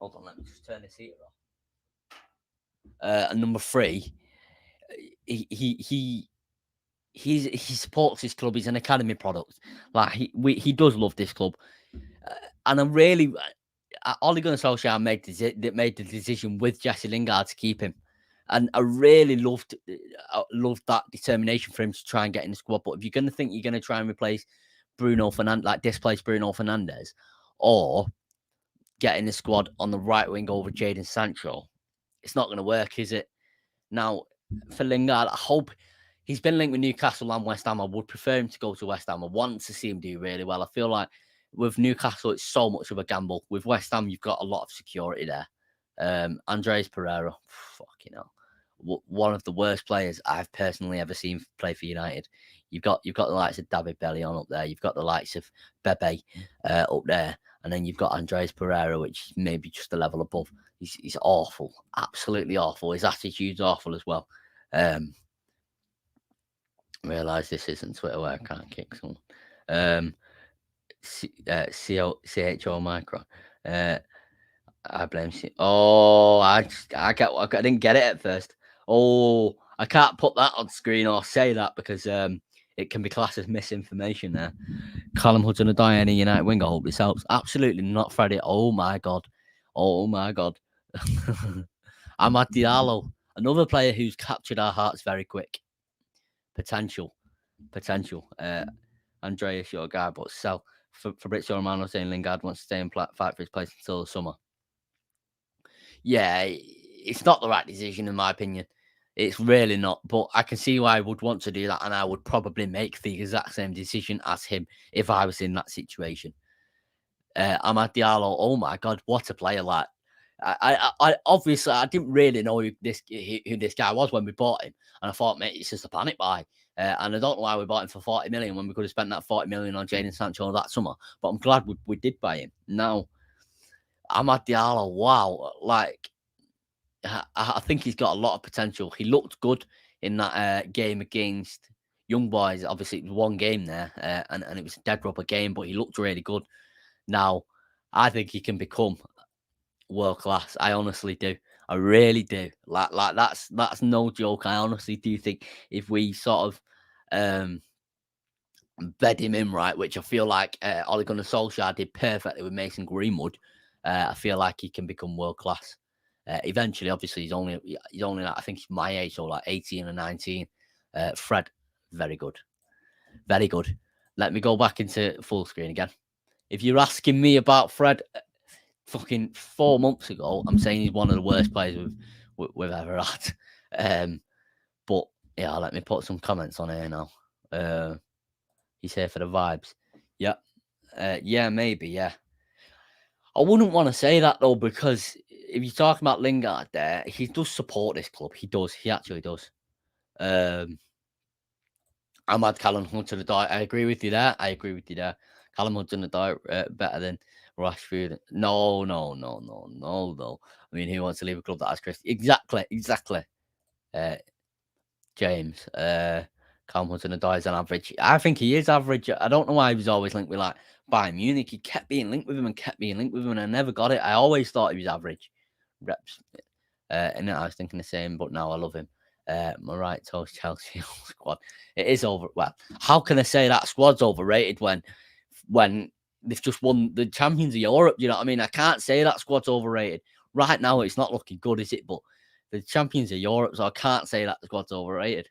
hold on, let me just turn this heater off. And number three, he supports this club. He's an academy product. Like he does love this club, and I'm really. Ole Gunnar Solskjaer made the decision with Jesse Lingard to keep him, and I really loved that determination for him to try and get in the squad. But if you're going to think you're going to try and replace Bruno Fernandez, like displace Bruno Fernandez, or get in the squad on the right wing over Jaden Sancho, it's not going to work, is it? Now, for Lingard, I hope he's been linked with Newcastle and West Ham. I would prefer him to go to West Ham. I want to see him do really well. I feel like with Newcastle, it's so much of a gamble. With West Ham, you've got a lot of security there. Andres Pereira, fucking hell, one of the worst players I've personally ever seen play for United. You've got the likes of David Bellion up there. You've got the likes of Bebe up there, and then you've got Andres Pereira, which is maybe just a level above. He's awful, absolutely awful. His attitude's awful as well. Realise this isn't Twitter where I can't kick someone. CHO micro. I blame C. Oh, I didn't get it at first. Oh, I can't put that on screen or say that because it can be classed as misinformation there. Callum Hudson-Odoi, any United winger, hope this helps. Absolutely not, Freddie. Oh my god. Amad Diallo, another player who's captured our hearts very quick. Potential. Andreas, your guy, but sell. Fabrizio Romano saying Lingard wants to stay and fight for his place until the summer. Yeah, it's not the right decision in my opinion. It's really not, but I can see why I would want to do that, and I would probably make the exact same decision as him if I was in that situation. Amad Diallo, oh my god, what a player! Like, I obviously I didn't really know who this guy was when we bought him, and I thought, mate, it's just a panic buy. And I don't know why we bought him for 40 million when we could have spent that 40 million on Jaden Sancho that summer. But I'm glad we did buy him. Now, Amad Diallo, wow, like I think he's got a lot of potential. He looked good in that game against Young Boys. Obviously, it was one game there, and it was a dead rubber game, but he looked really good. Now, I think he can become world class. I honestly do. I really do. Like that's no joke. I honestly do think if we sort of bed him in right, which I feel like Ole Gunnar Solskjaer did perfectly with Mason Greenwood, I feel like he can become world class. Eventually, obviously, he's only like, I think he's my age, so like 18 or 19. Fred, very good. Let me go back into full screen again. If you're asking me about Fred, fucking 4 months ago, I'm saying he's one of the worst players we've ever had. But yeah, let me put some comments on here now. He's here for the vibes. Yeah. Yeah, maybe, yeah. I wouldn't want to say that though, because if you're talking about Lingard there, he does support this club. He does. He actually does. Ahmad Callum Hudson-Odoi. I agree with you there. Callum Hudson-Odoi better than Rashford. No. I mean, who wants to leave a club that has Chris? Exactly. James. Callum Hudson-Odoi is an average. I think he is average. I don't know why he was always linked with like Bayern Munich. He kept being linked with him, and I never got it. I always thought he was average. Reps. And I was thinking the same, but now I love him. My right toes Chelsea squad. It is over. Well, how can I say that squad's overrated when they've just won the Champions of Europe? You know what I mean? I can't say that squad's overrated. Right now, it's not looking good, is it? But the Champions of Europe, so I can't say that the squad's overrated.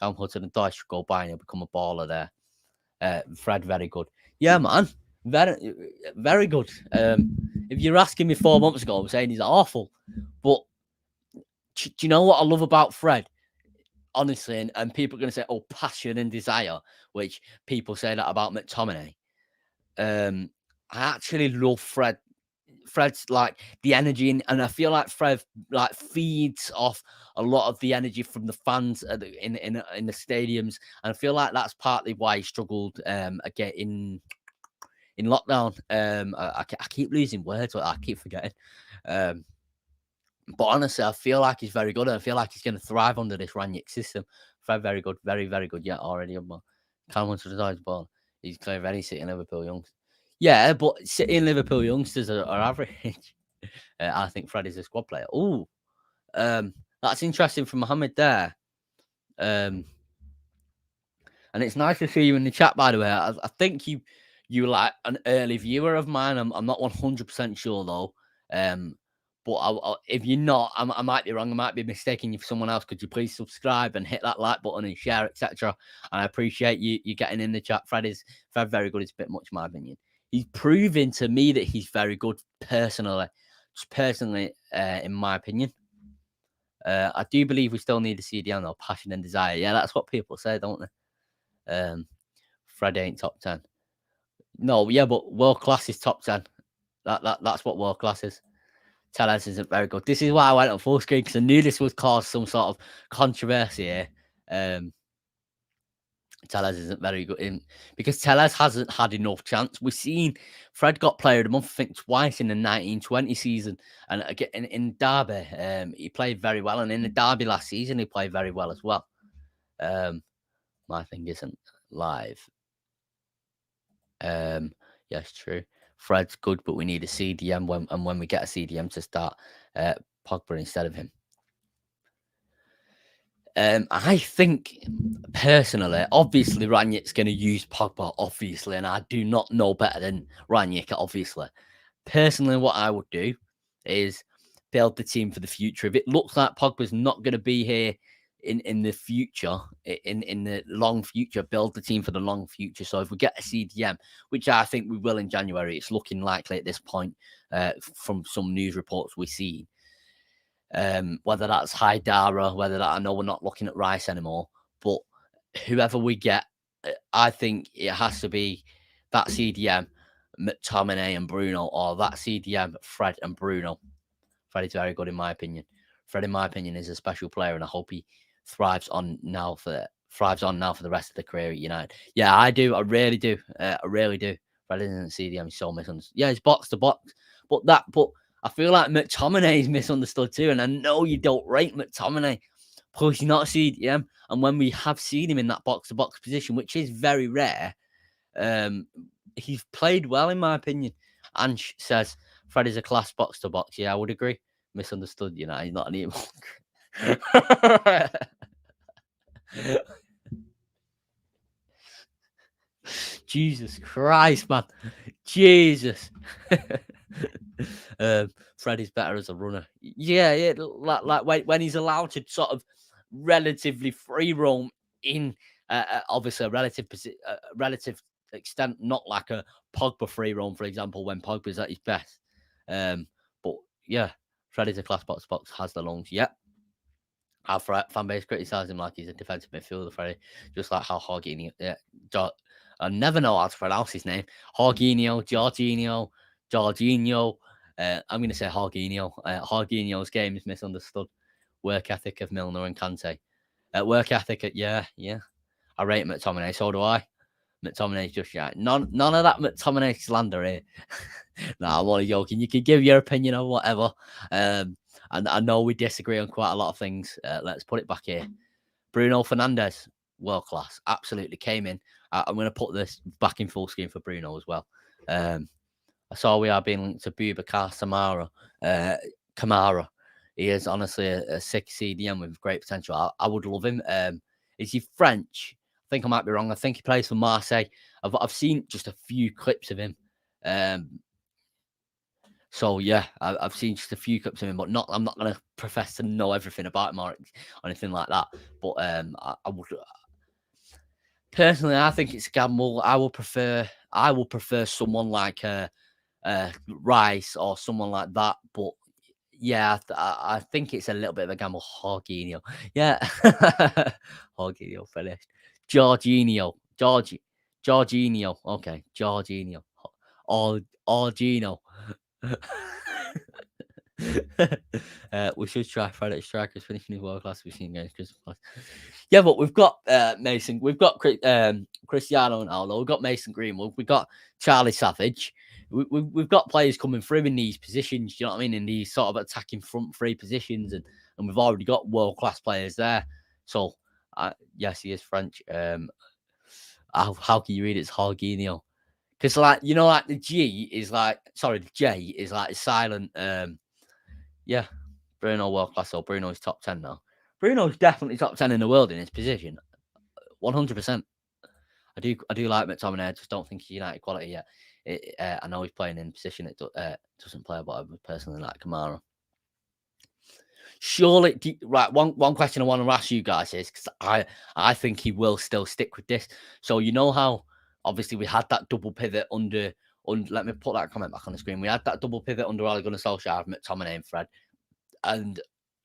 Cam Hudson-Odoi should go by and he'll become a baller there. Fred, very good. Yeah, man. Very, very good. If you're asking me 4 months ago, I'm saying he's awful. But do you know what I love about Fred? Honestly, and people are going to say, oh, passion and desire, which people say that about McTominay. I actually love Fred. Fred's like the energy, and I feel like Fred like feeds off a lot of the energy from the fans in the stadiums, and I feel like that's partly why he struggled again in lockdown. I keep losing words, but I keep forgetting. But honestly, I feel like he's very good, and I feel like he's going to thrive under this Ranić system. Fred, very good, very, very good. Yeah, already on my Callum Hudson-Odoi's ball. He's clear any City and Liverpool youngsters. Yeah, but City and Liverpool youngsters are average. I think Fred is a squad player. Oh, that's interesting from Mohammed there. And it's nice to see you in the chat, by the way. I think you were like an early viewer of mine. I'm not 100% sure though. But if you're not, I might be wrong. I might be mistaking you for someone else. Could you please subscribe and hit that like button and share, etc.? And I appreciate you getting in the chat. Fred, very good. It's a bit much, in my opinion. He's proven to me that he's very good personally. Just personally, in my opinion. I do believe we still need to see CDM though, passion and desire. Yeah, that's what people say, don't they? Fred ain't top 10. No, yeah, but world class is top 10. That's what world class is. Tellez isn't very good. This is why I went on full screen, because I knew this would cause some sort of controversy here. Tellez isn't very good in, because Tellez hasn't had enough chance. We've seen Fred got player of the month, I think, twice in the 1920 season, and again in Derby, he played very well, and in the Derby last season he played very well as well. My thing isn't live. Yes, true. Fred's good, but we need a CDM when we get a CDM to start Pogba instead of him. I think personally, obviously, Ranić's going to use Pogba, obviously, and I do not know better than Ranić, obviously. Personally, what I would do is build the team for the future. If it looks like Pogba's not going to be here in the future, in the long future, build the team for the long future. So if we get a CDM, which I think we will in January, it's looking likely at this point from some news reports we see. Whether that's Haidara, whether that, I know we're not looking at Rice anymore, but whoever we get, I think it has to be that CDM, Mctominay and Bruno, or that CDM, Fred and Bruno. Fred is very good in my opinion. Fred, in my opinion, is a special player, and I hope he thrives on now for the rest of the career at United. Yeah, I do. I really do. I really do. Fred isn't CDM. He's so misunderstood. Yeah, it's box to box, but I feel like McTominay is misunderstood too, and I know you don't rate McTominay because he's not a CDM. And when we have seen him in that box to box position, which is very rare, he's played well in my opinion. Ansh says Fred is a class box to box. Yeah, I would agree. Misunderstood, you know, he's not an emo. Jesus Christ, man. Jesus. Fred is better as a runner. Yeah. Like when he's allowed to sort of relatively free roam in obviously a relative extent, not like a Pogba free roam, for example, when Pogba's at his best. But yeah, Fred is a class box, has the lungs. Yep. Our fan base criticise him like he's a defensive midfielder, Freddie, just like how Jorginho. Yeah, I never know how to pronounce his name. Jorginho. I'm going to say Jorginho. Jorginho's game is misunderstood. Work ethic of Milner and Kante. Work ethic, yeah. I rate McTominay, so do I. McTominay's just right. None of that McTominay slander here. Nah, I'm only joking. You can give your opinion on whatever. And I know we disagree on quite a lot of things. Let's put it back here. Bruno Fernandez, world class. Absolutely came in. I'm going to put this back in full screen for Bruno as well. I saw we are being linked to Boubacar Kamara. He is honestly a sick CDM with great potential. I would love him. Is he French? I think I might be wrong. I think he plays for Marseille. I've seen just a few clips of him. So yeah, I've seen just a few clips of him, but I'm not going to profess to know everything about him or anything like that. But I would personally, I think it's a gamble. I will prefer someone like Rice or someone like that. But yeah, I think it's a little bit of a gamble. Jorginho, yeah, Jorginho finished. Jorginho, okay, Jorginho, Gino. We should try Friday Strikers finishing his world class. We've seen games Christmas. Yeah, but we've got Mason, we've got Cristiano Ronaldo, we've got Mason Greenwood, we've got Charlie Savage. We've got players coming through in these positions, you know what I mean? In these sort of attacking front three positions, and we've already got world class players there. So yes, he is French. How can you read it? It's Jorginho. Because like the G is like the J is like silent. Yeah, Bruno world class. So Bruno's top 10 now. Bruno's definitely top 10 in the world in his position. 100%. I do like McTominay. I just don't think he's United quality yet. I know he's playing in a position it doesn't play, but I would personally like Kamara. Surely, right? One question I want to ask you guys is, because I think he will still stick with this. So you know how obviously we had that double pivot under. Let me put that comment back on the screen. We had that double pivot under Ole Gunnar Solskjaer, McTominay and Fred, and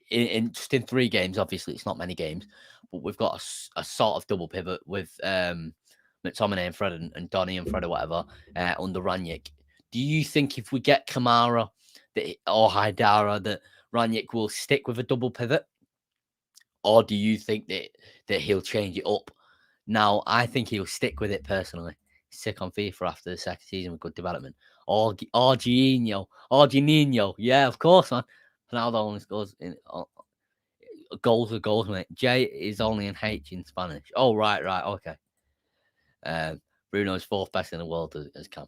in 3 games. Obviously, it's not many games, but we've got a sort of double pivot with McTominay and Fred and Donny and Fred or whatever under Ranić. Do you think if we get Kamara or Haidara that Ranić will stick with a double pivot? Or do you think that he'll change it up? Now, I think he'll stick with it personally. Sick on FIFA after the second season with good development. Jorginho. Yeah, of course, man. Ronaldo only scores in goals with goals, mate. J is only an H in Spanish. Oh, right, okay. Bruno's fourth best in the world as Cam.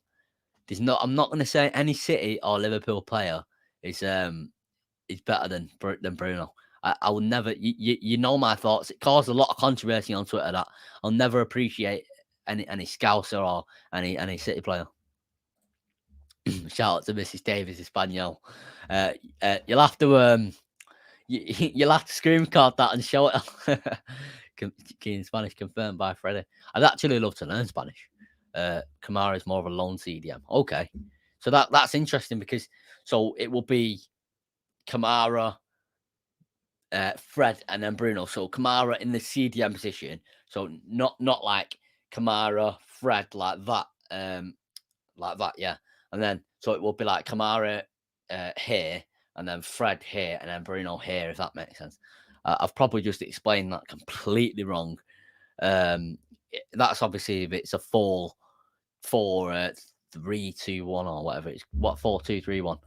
I'm not going to say any City or Liverpool player is better than Bruno. I will never. You know my thoughts. It caused a lot of controversy on Twitter that I'll never appreciate any Scouser or any City player. Shout out to Mrs. Davis, Espanol. You'll have to you'll have to screen record that and show it. In Spanish confirmed by Freddie. I'd actually love to learn Spanish. Kamara is more of a lone CDM. Okay, so that's interesting because it will be Kamara, Fred, and then Bruno. So Kamara in the CDM position. So not like Kamara, Fred like that, yeah. And then so it will be like Kamara here, and then Fred here, and then Bruno here. If that makes sense. I've probably just explained that completely wrong. That's obviously if it's a 4-3-2-1 or whatever it's 4-2-3-1.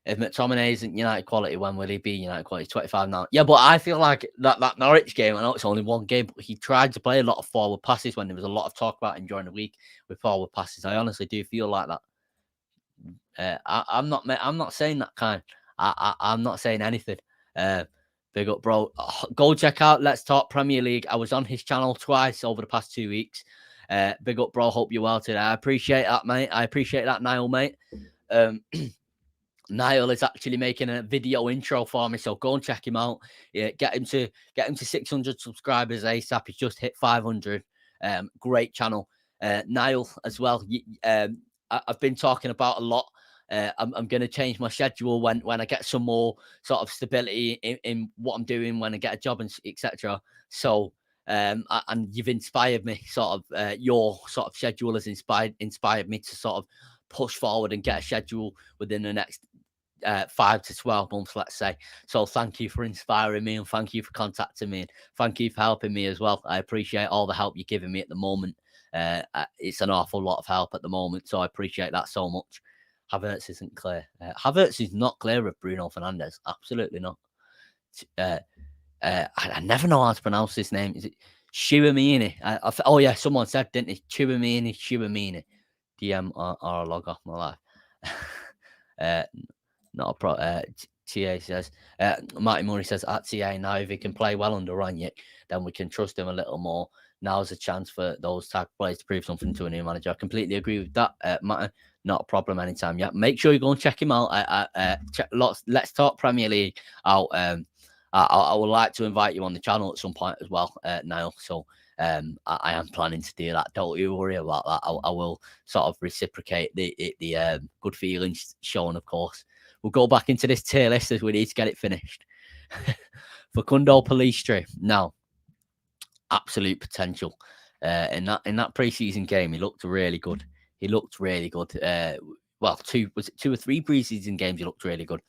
If McTominay isn't United quality, when will he be United quality? 25 now. Yeah, but I feel like that Norwich game, I know it's only one game, but he tried to play a lot of forward passes when there was a lot of talk about him during the week with forward passes. I honestly do feel like that. I'm not saying that kind. I'm not saying anything. Big up, bro. Go check out Let's Talk Premier League. I was on his channel twice over the past 2 weeks. Big up, bro. Hope you're well today. I appreciate that, mate. I appreciate that, Niall, mate. Niall is actually making a video intro for me, so go and check him out. Yeah, get him to 600 subscribers ASAP. He's just hit 500. Great channel. Niall as well. I've been talking about a lot. I'm going to change my schedule when I get some more sort of stability in what I'm doing, when I get a job and etc. So, and you've inspired me. Your sort of schedule has inspired me to sort of push forward and get a schedule within the next 5 to 12 months, let's say. So thank you for inspiring me, and thank you for contacting me, and thank you for helping me as well. I appreciate all the help you're giving me at the moment. It's an awful lot of help at the moment, so I appreciate that so much. Havertz isn't clear. Havertz is not clear of Bruno Fernandez. Absolutely not. I never know how to pronounce this name. Is it Chouamini? Oh yeah, someone said, didn't it? Chouamini. DM or log off my life. Not a pro. TA says, Marty Murray says, at TA, now if he can play well under Ranić, then we can trust him a little more. Now's a chance for those type of players to prove something to a new manager. I completely agree with that, Martin. Not a problem anytime. Yeah, make sure you go and check him out. Let's Talk Premier League out. I would like to invite you on the channel at some point as well, Niall. So I am planning to do that. Don't you worry about that. I will sort of reciprocate the good feelings shown, of course. We'll go back into this tier list as we need to get it finished. Facundo Pellistri. Now, absolute potential. In that preseason game, he looked really good. Well, two or three preseason games, he looked really good.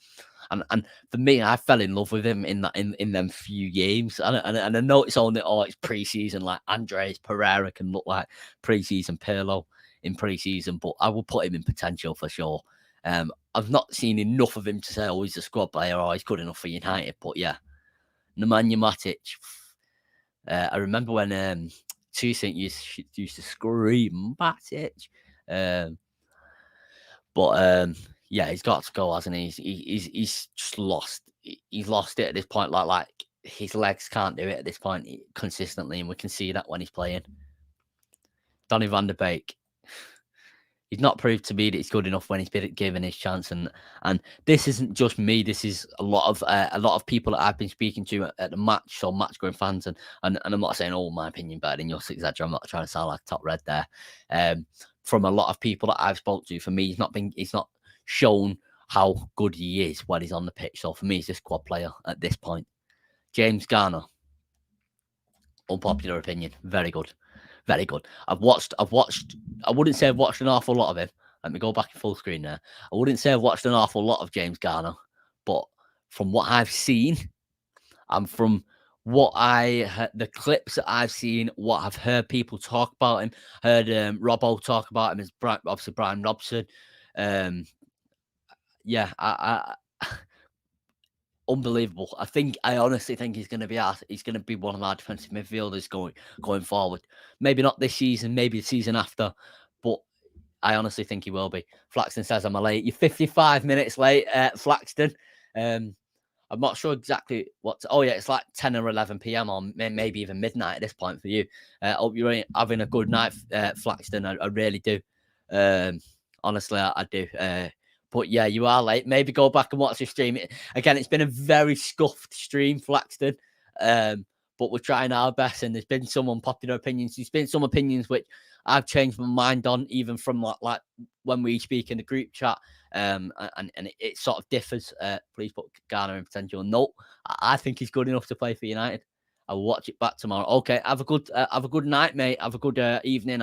And for me, I fell in love with him in them few games. And I know it's only it's preseason, like Andres Pereira can look like preseason Pirlo in preseason, but I will put him in potential for sure. I've not seen enough of him to say, he's a squad player or he's good enough for United. But yeah, Nemanja Matic. I remember when Toussaint used to scream Matic. But yeah, he's got to go, hasn't he? He's just lost. He's lost it at this point. Like his legs can't do it at this point consistently, and we can see that when he's playing. Donny van der Beek. He's not proved to me that he's good enough when he's been given his chance, and this isn't just me. This is a lot of people that I've been speaking to at the match, so match going fans, and I'm not saying my opinion better than yours, etc. I'm not trying to sound like top red there. From a lot of people that I've spoke to, for me, he's not shown how good he is when he's on the pitch. So for me, he's a squad player at this point. James Garner, unpopular opinion, very good. Very good. I've watched. I wouldn't say I've watched an awful lot of him. Let me go back in full screen there. I wouldn't say I've watched an awful lot of James Garner, but from what I've seen and from the clips that I've seen, what I've heard people talk about him, heard Robbo talk about him as obviously Brian Robson. Yeah, I unbelievable. I honestly think he's going to be one of our defensive midfielders going forward. Maybe not this season, maybe the season after, but I honestly think he will be. Flaxton says I'm late. You're 55 minutes late, Flaxton. I'm not sure exactly what. Oh yeah, it's like 10 or 11 p.m. or maybe even midnight at this point for you. Hope you're having a good night, Flaxton. I really do. Honestly, I do. But yeah, you are late. Maybe go back and watch the stream. Again, it's been a very scuffed stream, Flaxton. But we're trying our best, and there's been some unpopular opinions. There's been some opinions which I've changed my mind on, even from like when we speak in the group chat. And it sort of differs. Please put Garner in potential. No, I think he's good enough to play for United. I'll watch it back tomorrow. Okay, have a good night, mate. Have a good evening.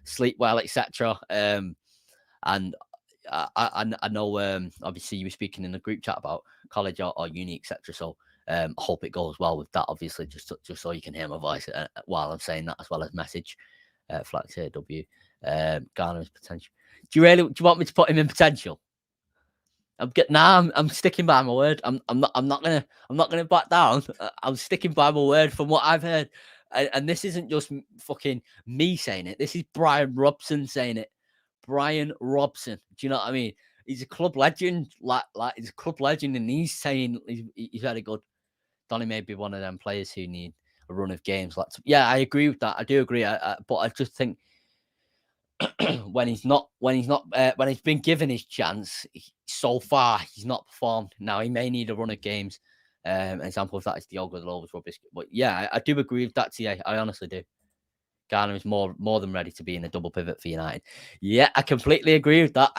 Sleep well, etc. And I know obviously you were speaking in the group chat about college or uni, etc. So I hope it goes well with that. Obviously, just so you can hear my voice while I'm saying that, as well as message. Flax here, W. Garner's potential. Do you want me to put him in potential? I'm sticking by my word. I'm not gonna back down. I'm sticking by my word from what I've heard, and this isn't just fucking me saying it. This is Brian Robson saying it. Brian Robson. Do you know what I mean? He's a club legend. Like he's a club legend, and he's saying he's very good. Donny may be one of them players who need a run of games. Yeah, I agree with that. I do agree. But I just think when he's been given his chance, so far he's not performed. Now he may need a run of games. An example of that is Diogo Dalot's rubbish. But yeah, I do agree with that. TA, I honestly do. Garner is more than ready to be in a double pivot for United. Yeah, I completely agree with that.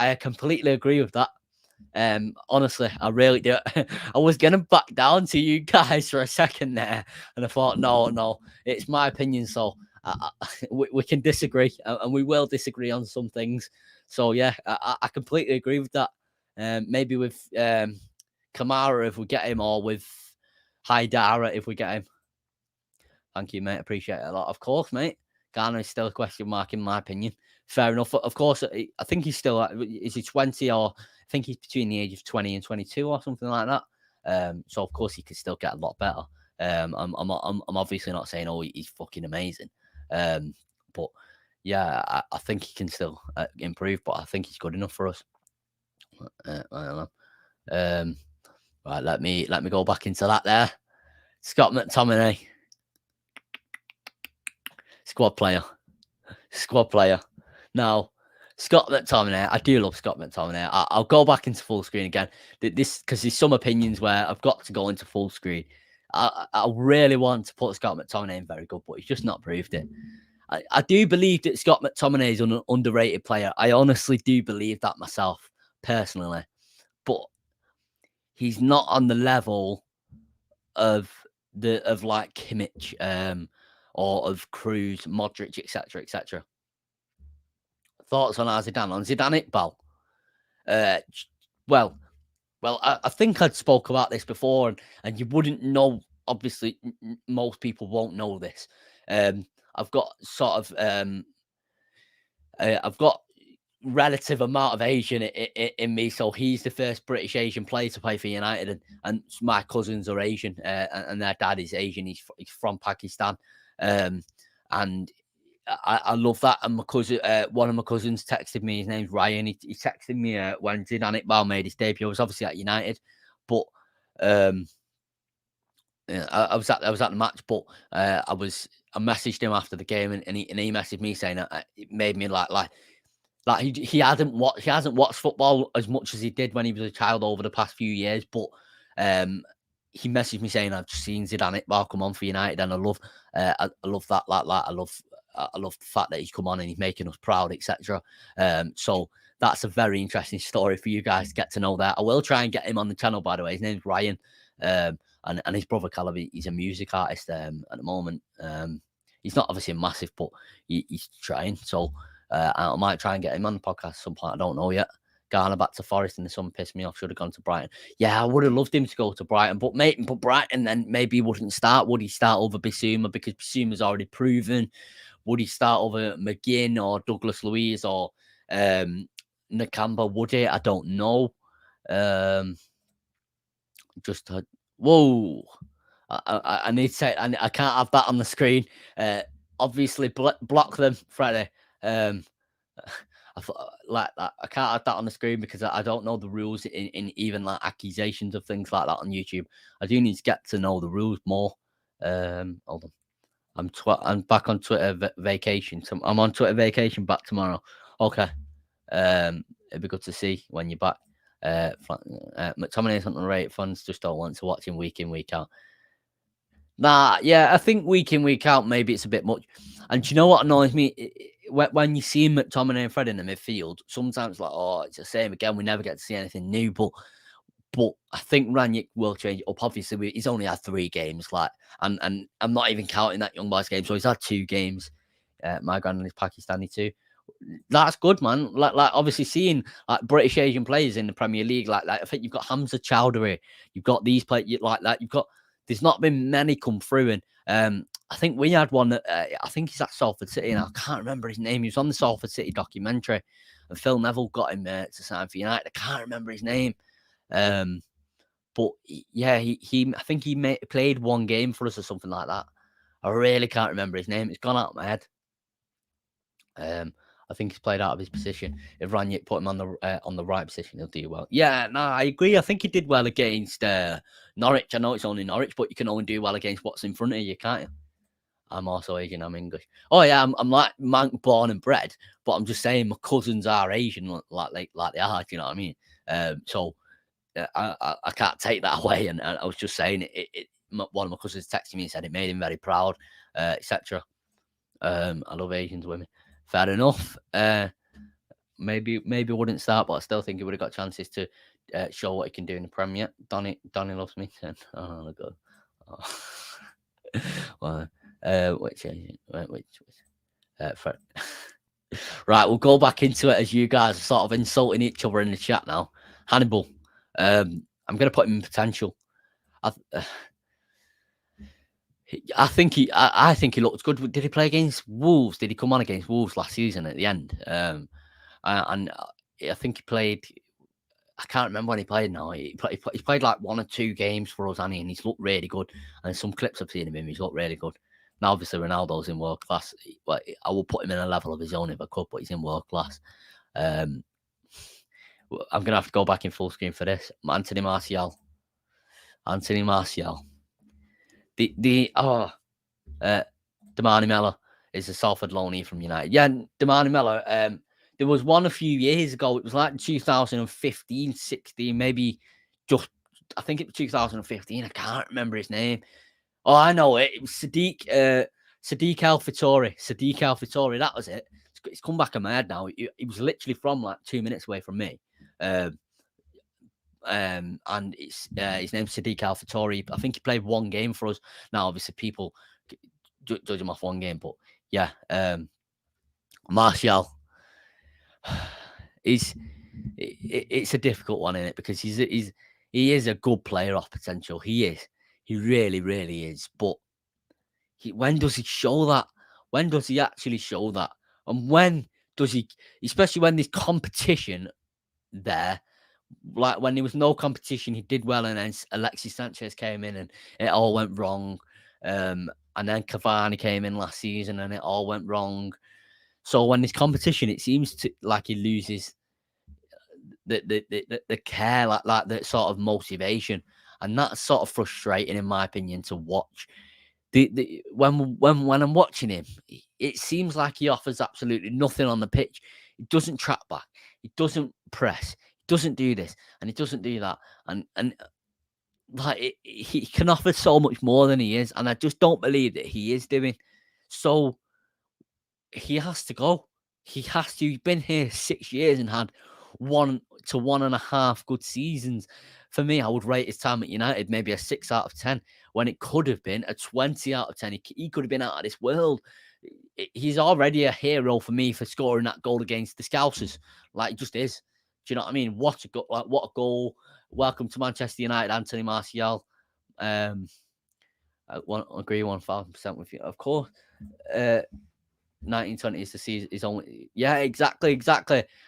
Honestly, I really do. I was gonna back down to you guys for a second there, and I thought, no, it's my opinion. So we can disagree, and we will disagree on some things. So yeah, I completely agree with that. Maybe with Kamara if we get him, or with Haidara if we get him. Thank you, mate. Appreciate it a lot. Of course, mate. Garner is still a question mark in my opinion. Fair enough. Of course, I think he's still. Is he 20 or? I think he's between the age of 20 and 22 or something like that. So of course he could still get a lot better. I'm obviously not saying he's fucking amazing. But yeah, I think he can still improve. But I think he's good enough for us. I don't know. Right, let me go back into that there. Scott McTominay. Squad player. Now, Scott McTominay, I do love Scott McTominay. I'll go back into full screen again. This because there's some opinions where I've got to go into full screen. I really want to put Scott McTominay in very good, but he's just not proved it. I do believe that Scott McTominay is an underrated player. I honestly do believe that myself, personally. But he's not on the level of like Kimmich, or of Cruz, Modric, etc. Thoughts on Zidane? On Zidane Iqbal? Well, I think I'd spoke about this before, and you wouldn't know. Obviously, most people won't know this. I've got sort of, I've got relative amount of Asian in me, so he's the first British Asian player to play for United, and my cousins are Asian, and their dad is Asian. He's from Pakistan, and I love that. And my cousin, one of my cousins texted me. His name's Ryan. He texted me when Zidane Iqbal made his debut. I was obviously at United, but yeah, I was at the match. But I messaged him after the game, and he messaged me saying that it made me like he hasn't watched football as much as he did when he was a child over the past few years. But he messaged me saying I've just seen Zidane Iqbal come on for United, and I love that. I love the fact that he's come on and he's making us proud, etc. So that's a very interesting story for you guys to get to know that. I will try and get him on the channel, by the way. His name's Ryan, and his brother Callum, he's a music artist at the moment. He's not obviously massive, but he's trying. So I might try and get him on the podcast at some point. I don't know yet. Garner back to Forest and the sun pissed me off. Should have gone to Brighton. Yeah, I would have loved him to go to Brighton, but Brighton then maybe he wouldn't start. Would he start over Bissouma because Bissouma's already proven? Would he start over McGinn or Douglas Luiz or Nakamba? Would he? I don't know. Whoa. I need to say, I can't have that on the screen. Obviously, block them, Freddie. I can't have that on the screen because I don't know the rules in even like accusations of things like that on YouTube. I do need to get to know the rules more. Hold on. I'm back on Twitter vacation. So I'm on Twitter vacation back tomorrow. Okay. It'd be good to see when you're back. Mctominay is underrated. Fans just don't want to watch him week in, week out. Nah, yeah, I think week in, week out, maybe it's a bit much. And do you know what annoys me? When you see McTominay and Fred in the midfield, sometimes like, oh, it's the same again. We never get to see anything new. But I think Ranić will change it up. Obviously, he's only had 3 games, and I'm not even counting that young boys game. So he's had 2 games. My granddad is Pakistani too. That's good, man. Like obviously seeing like British Asian players in the Premier League, like I think you've got Hamza Chowdhury, you've got these players like that. There's not been many come through, and I think we had one that I think he's at Salford City, and I can't remember his name. He was on the Salford City documentary, and Phil Neville got him to sign for United. I can't remember his name, but yeah, I think he played 1 game for us or something like that. I really can't remember his name. It's gone out of my head. I think he's played out of his position. If Ranić put him on the right position, he'll do well. Yeah, no, I agree. I think he did well against Norwich. I know it's only Norwich, but you can only do well against what's in front of you, can't you? I'm also Asian. I'm English. Oh yeah, I'm like man, born and bred, but I'm just saying my cousins are Asian, like they are. Do you know what I mean? So I can't take that away. And I was just saying one of my cousins texted me and said it made him very proud, etc. I love Asians women. Fair enough. Maybe wouldn't start, but I still think he would have got chances to show what he can do in the Premier. Donny loves me. Oh god. Oh. Well, which right, we'll go back into it as you guys are sort of insulting each other in the chat now. Hannibal, I'm going to put him in potential. I think he looks good. Did he play against Wolves? Did he come on against Wolves last season at the end? And I think he played. I can't remember when he played now. He played like 1 or 2 games for us, and he's looked really good. And some clips I've seen of him, he's looked really good. Now, obviously, Ronaldo's in world class. I will put him in a level of his own if I could, but he's in world class. I'm going to have to go back in full screen for this. Anthony Martial. Damani Mella is a Salford loanee from United. Yeah, Damani Mella. There was one a few years ago. It was like 2015, 16, maybe just. I think it was 2015. I can't remember his name. Oh, I know it. It was Sadiq Al-Fittori. Sadiq Al-Fittori. That was it. It's come back in my head now. He was literally from like 2 minutes away from me. And it's his name's Sadiq Al-Fittori. I think he played 1 game for us. Now, obviously, people judge him off 1 game, but yeah, Martial. It's a difficult one, isn't it? Because he is a good player off potential. He is. He really, really is. But when does he show that? When does he actually show that? And when does he, especially when there's competition there, like when there was no competition, he did well, and then Alexis Sanchez came in and it all went wrong. And then Cavani came in last season and it all went wrong. So when there's competition, it seems like he loses the care, like the sort of motivation, and that's sort of frustrating in my opinion to watch. When I'm watching him, it seems like he offers absolutely nothing on the pitch. He doesn't track back. He doesn't press. He doesn't do this, and he doesn't do that. And like he can offer so much more than he is, and I just don't believe that he is doing. So he has to go. He has to. He's been here 6 years and had to 1.5 good seasons. For me, I would rate his time at United maybe a 6 out of 10 when it could have been a 20 out of 10. He could have been out of this world. He's already a hero for me for scoring that goal against the Scousers. Like, it just is. Do you know what I mean? What a goal. Welcome to Manchester United, Anthony Martial. I agree 1,000% with you. Of course. 1920 is the season is only exactly.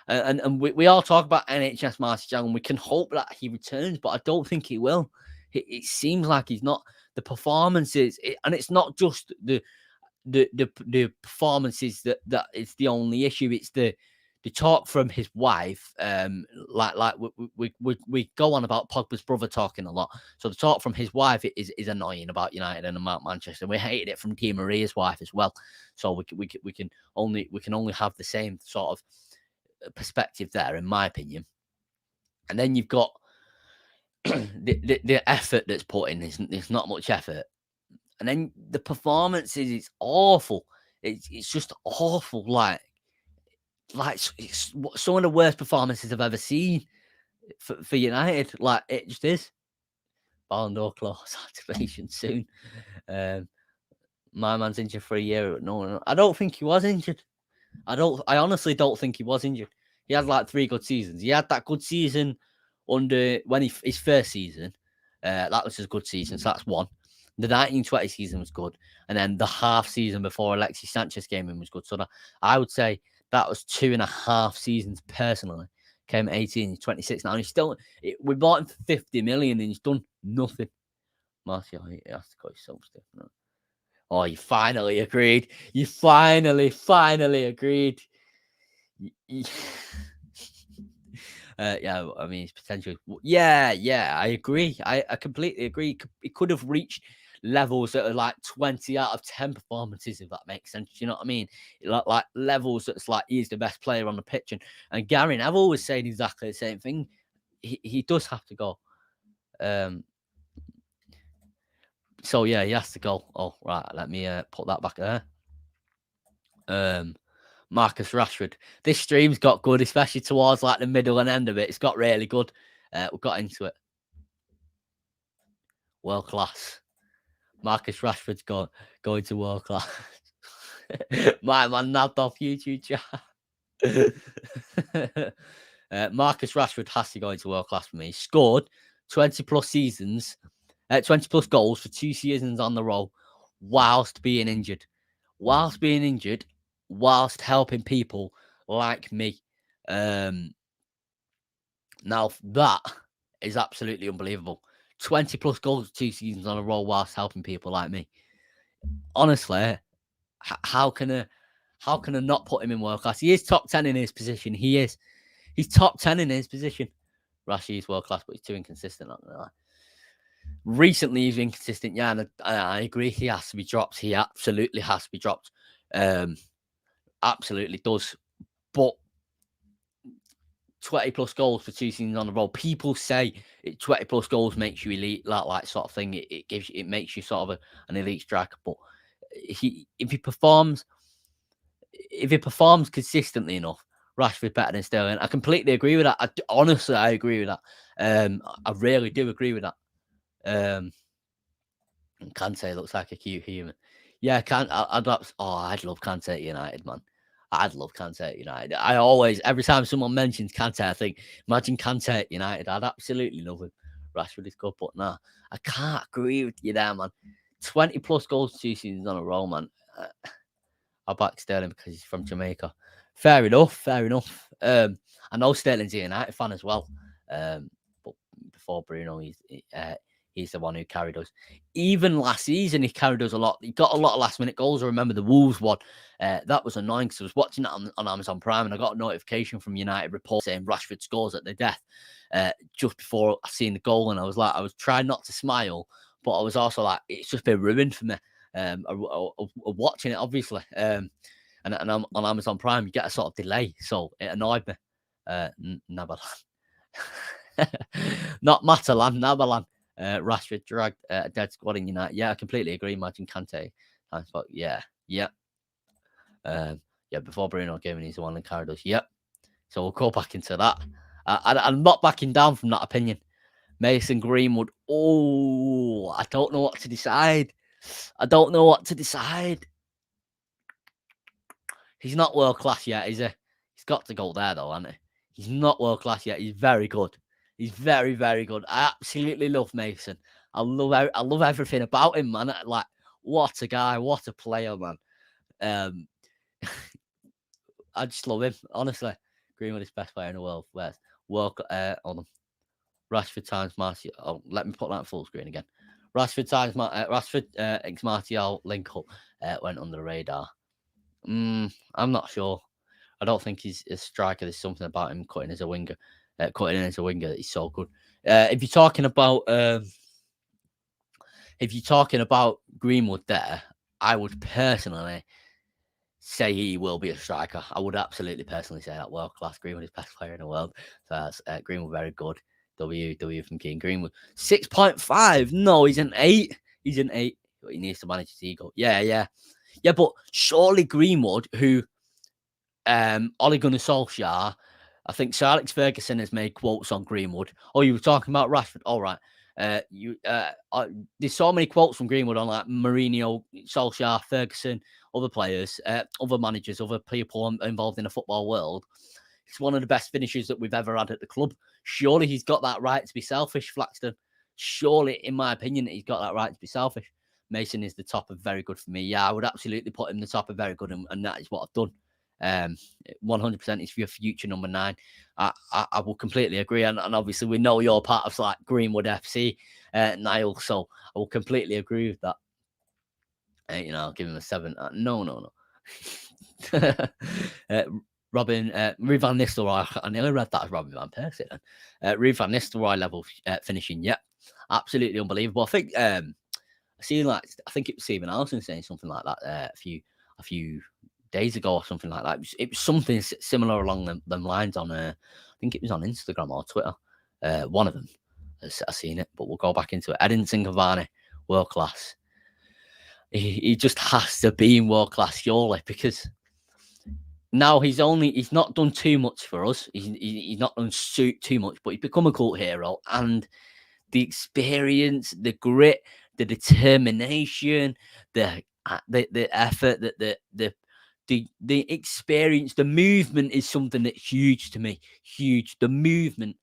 And we all talk about NHS Martial and we can hope that he returns, but I don't think he will. It seems like he's not. The performances, and it's not just the performances that is the only issue. It's the talk from his wife. Like we go on about Pogba's brother talking a lot. So the talk from his wife is annoying about United and about Manchester. We hated it from Di Maria's wife as well. So we can only have the same sort of perspective there, in my opinion. And then you've got the effort that's put in. There's not much effort. And then the performances, it's awful. It's just awful. Like it's some of the worst performances I've ever seen for United. Like, it just is. Ballon d'Or clause activation soon. My man's injured for a year. No, I don't think he was injured. I honestly don't think he was injured. He had like 3 good seasons. He had that good season under his first season. That was his good season. So that's one. The 1920 season was good. And then the half season before Alexis Sanchez came in was good. So I would say that was 2.5 seasons personally. Came at 18, he's 26 now. And he's still, we bought him for 50 million and he's done nothing. Martial, he has to cut himself stiff. Oh, you finally agreed. You finally agreed. Yeah, I mean, his potential. Yeah, I agree. I completely agree. It could have reached levels that are like 20 out of 10 performances, if that makes sense. You know what I mean? Like levels that's like he's the best player on the pitch. And Gary Neville was saying exactly the same thing. He does have to go. So yeah, he has to go. Oh, right. Let me put that back there. Marcus Rashford. This stream's got good, especially towards like the middle and end of it. It's got really good. We got into it. World class. Marcus Rashford's going to world class. My man nabbed off YouTube chat. Marcus Rashford has to go into world class for me. He scored 20 plus seasons, 20 plus goals for 2 seasons on the row, whilst being injured. Whilst helping people like me. Now that is absolutely unbelievable. 20 plus goals 2 seasons on a row whilst helping people like me. Honestly, how can I not put him in world class? He is top 10 in his position. He's top 10 in his position. Rashi's world class, but he's too inconsistent. Not gonna lie. Recently, he's inconsistent. Yeah, and I agree. He has to be dropped. He absolutely has to be dropped. Absolutely does. But 20 plus goals for 2 seasons on the roll. People say 20 plus goals makes you elite, like sort of thing. It makes you sort of an elite striker. But if he performs consistently enough, Rashford better than Sterling. I completely agree with that. Honestly, I agree with that. I really do agree with that. Kante looks like a cute human. Yeah, I'd love Kante at United, man. I'd love Kante at United. I always, every time someone mentions Kante, I think, imagine Kante at United. I'd absolutely love him. Rashford is good, but nah, I can't agree with you there, man. 20 plus goals 2 seasons on a roll, man. I'll back Sterling because he's from Jamaica. Fair enough. I know Sterling's a United fan as well. But before Bruno, he's the one who carried us. Even last season, he carried us a lot. He got a lot of last-minute goals. I remember the Wolves one. That was annoying because I was watching that on Amazon Prime and I got a notification from United report saying Rashford scores at the death just before I seen the goal. And I was trying not to smile, but I was also like, it's just been ruined for me. Watching it, obviously. And I'm on Amazon Prime, you get a sort of delay. So it annoyed me. Nabalan. Not Matalan, Nabalan. Rashford dragged a dead squad in United. Yeah, I completely agree. Imagine Kante. Yeah. Before Bruno came in, he's the one that carried us. Yep. So we'll go back into that. I'm not backing down from that opinion. Mason Greenwood. Oh, I don't know what to decide. He's not world class yet, is he? He's got to go there though, hasn't he? He's not world class yet. He's very good. He's very, very good. I absolutely love Mason. I love everything about him, man. Like, what a guy, what a player, man. I just love him, honestly. Greenwood is best player in the world. Where's hold on. Rashford times Martial. Oh, let me put that full screen again. Rashford times Rashford x Martial link up went under the radar. I'm not sure. I don't think he's a striker. There's something about him cutting as a winger, cutting in as a winger that he's so good. If you're talking about Greenwood, there, I would personally say he will be a striker. I would absolutely personally say that world class. Greenwood is best player in the world. So that's Greenwood very good. W from King Greenwood 6.5. No, he's an 8. He's an 8. But he needs to manage his ego. Yeah. But surely Greenwood, who Ole Gunnar Solskjaer, I think Sir Alex Ferguson has made quotes on Greenwood. Oh, you were talking about Rashford. All right. There's so many quotes from Greenwood on like Mourinho, Solskjaer, Ferguson, other players, other managers, other people involved in the football world. It's one of the best finishes that we've ever had at the club. Surely he's got that right to be selfish, Flaxton. Surely, in my opinion, he's got that right to be selfish. Mason is the top of very good for me. Yeah, I would absolutely put him the top of very good, and that is what I've done. 100% is for your future number 9. I will completely agree, and obviously we know you're part of like Greenwood FC, Niall, so I will completely agree with that. I'll give him a 7. No. Robin, Ruud van Nistelrooy. I nearly read that as Robin van Persie. Ruud van Nistelrooy level finishing. Yep, absolutely unbelievable. I think I think it was Stephen Allison saying something like that a few days ago or something like that. It was something similar along them lines on I think it was on Instagram or Twitter. One of them I've seen it, but we'll go back into it. Edinson Cavani, world class. He just has to be in world class, surely, because now he's not done too much for us. He's not done too much, but he's become a cult hero, and the experience, the grit, the determination, the effort, the experience, the movement is something that's huge to me. Huge, the movement.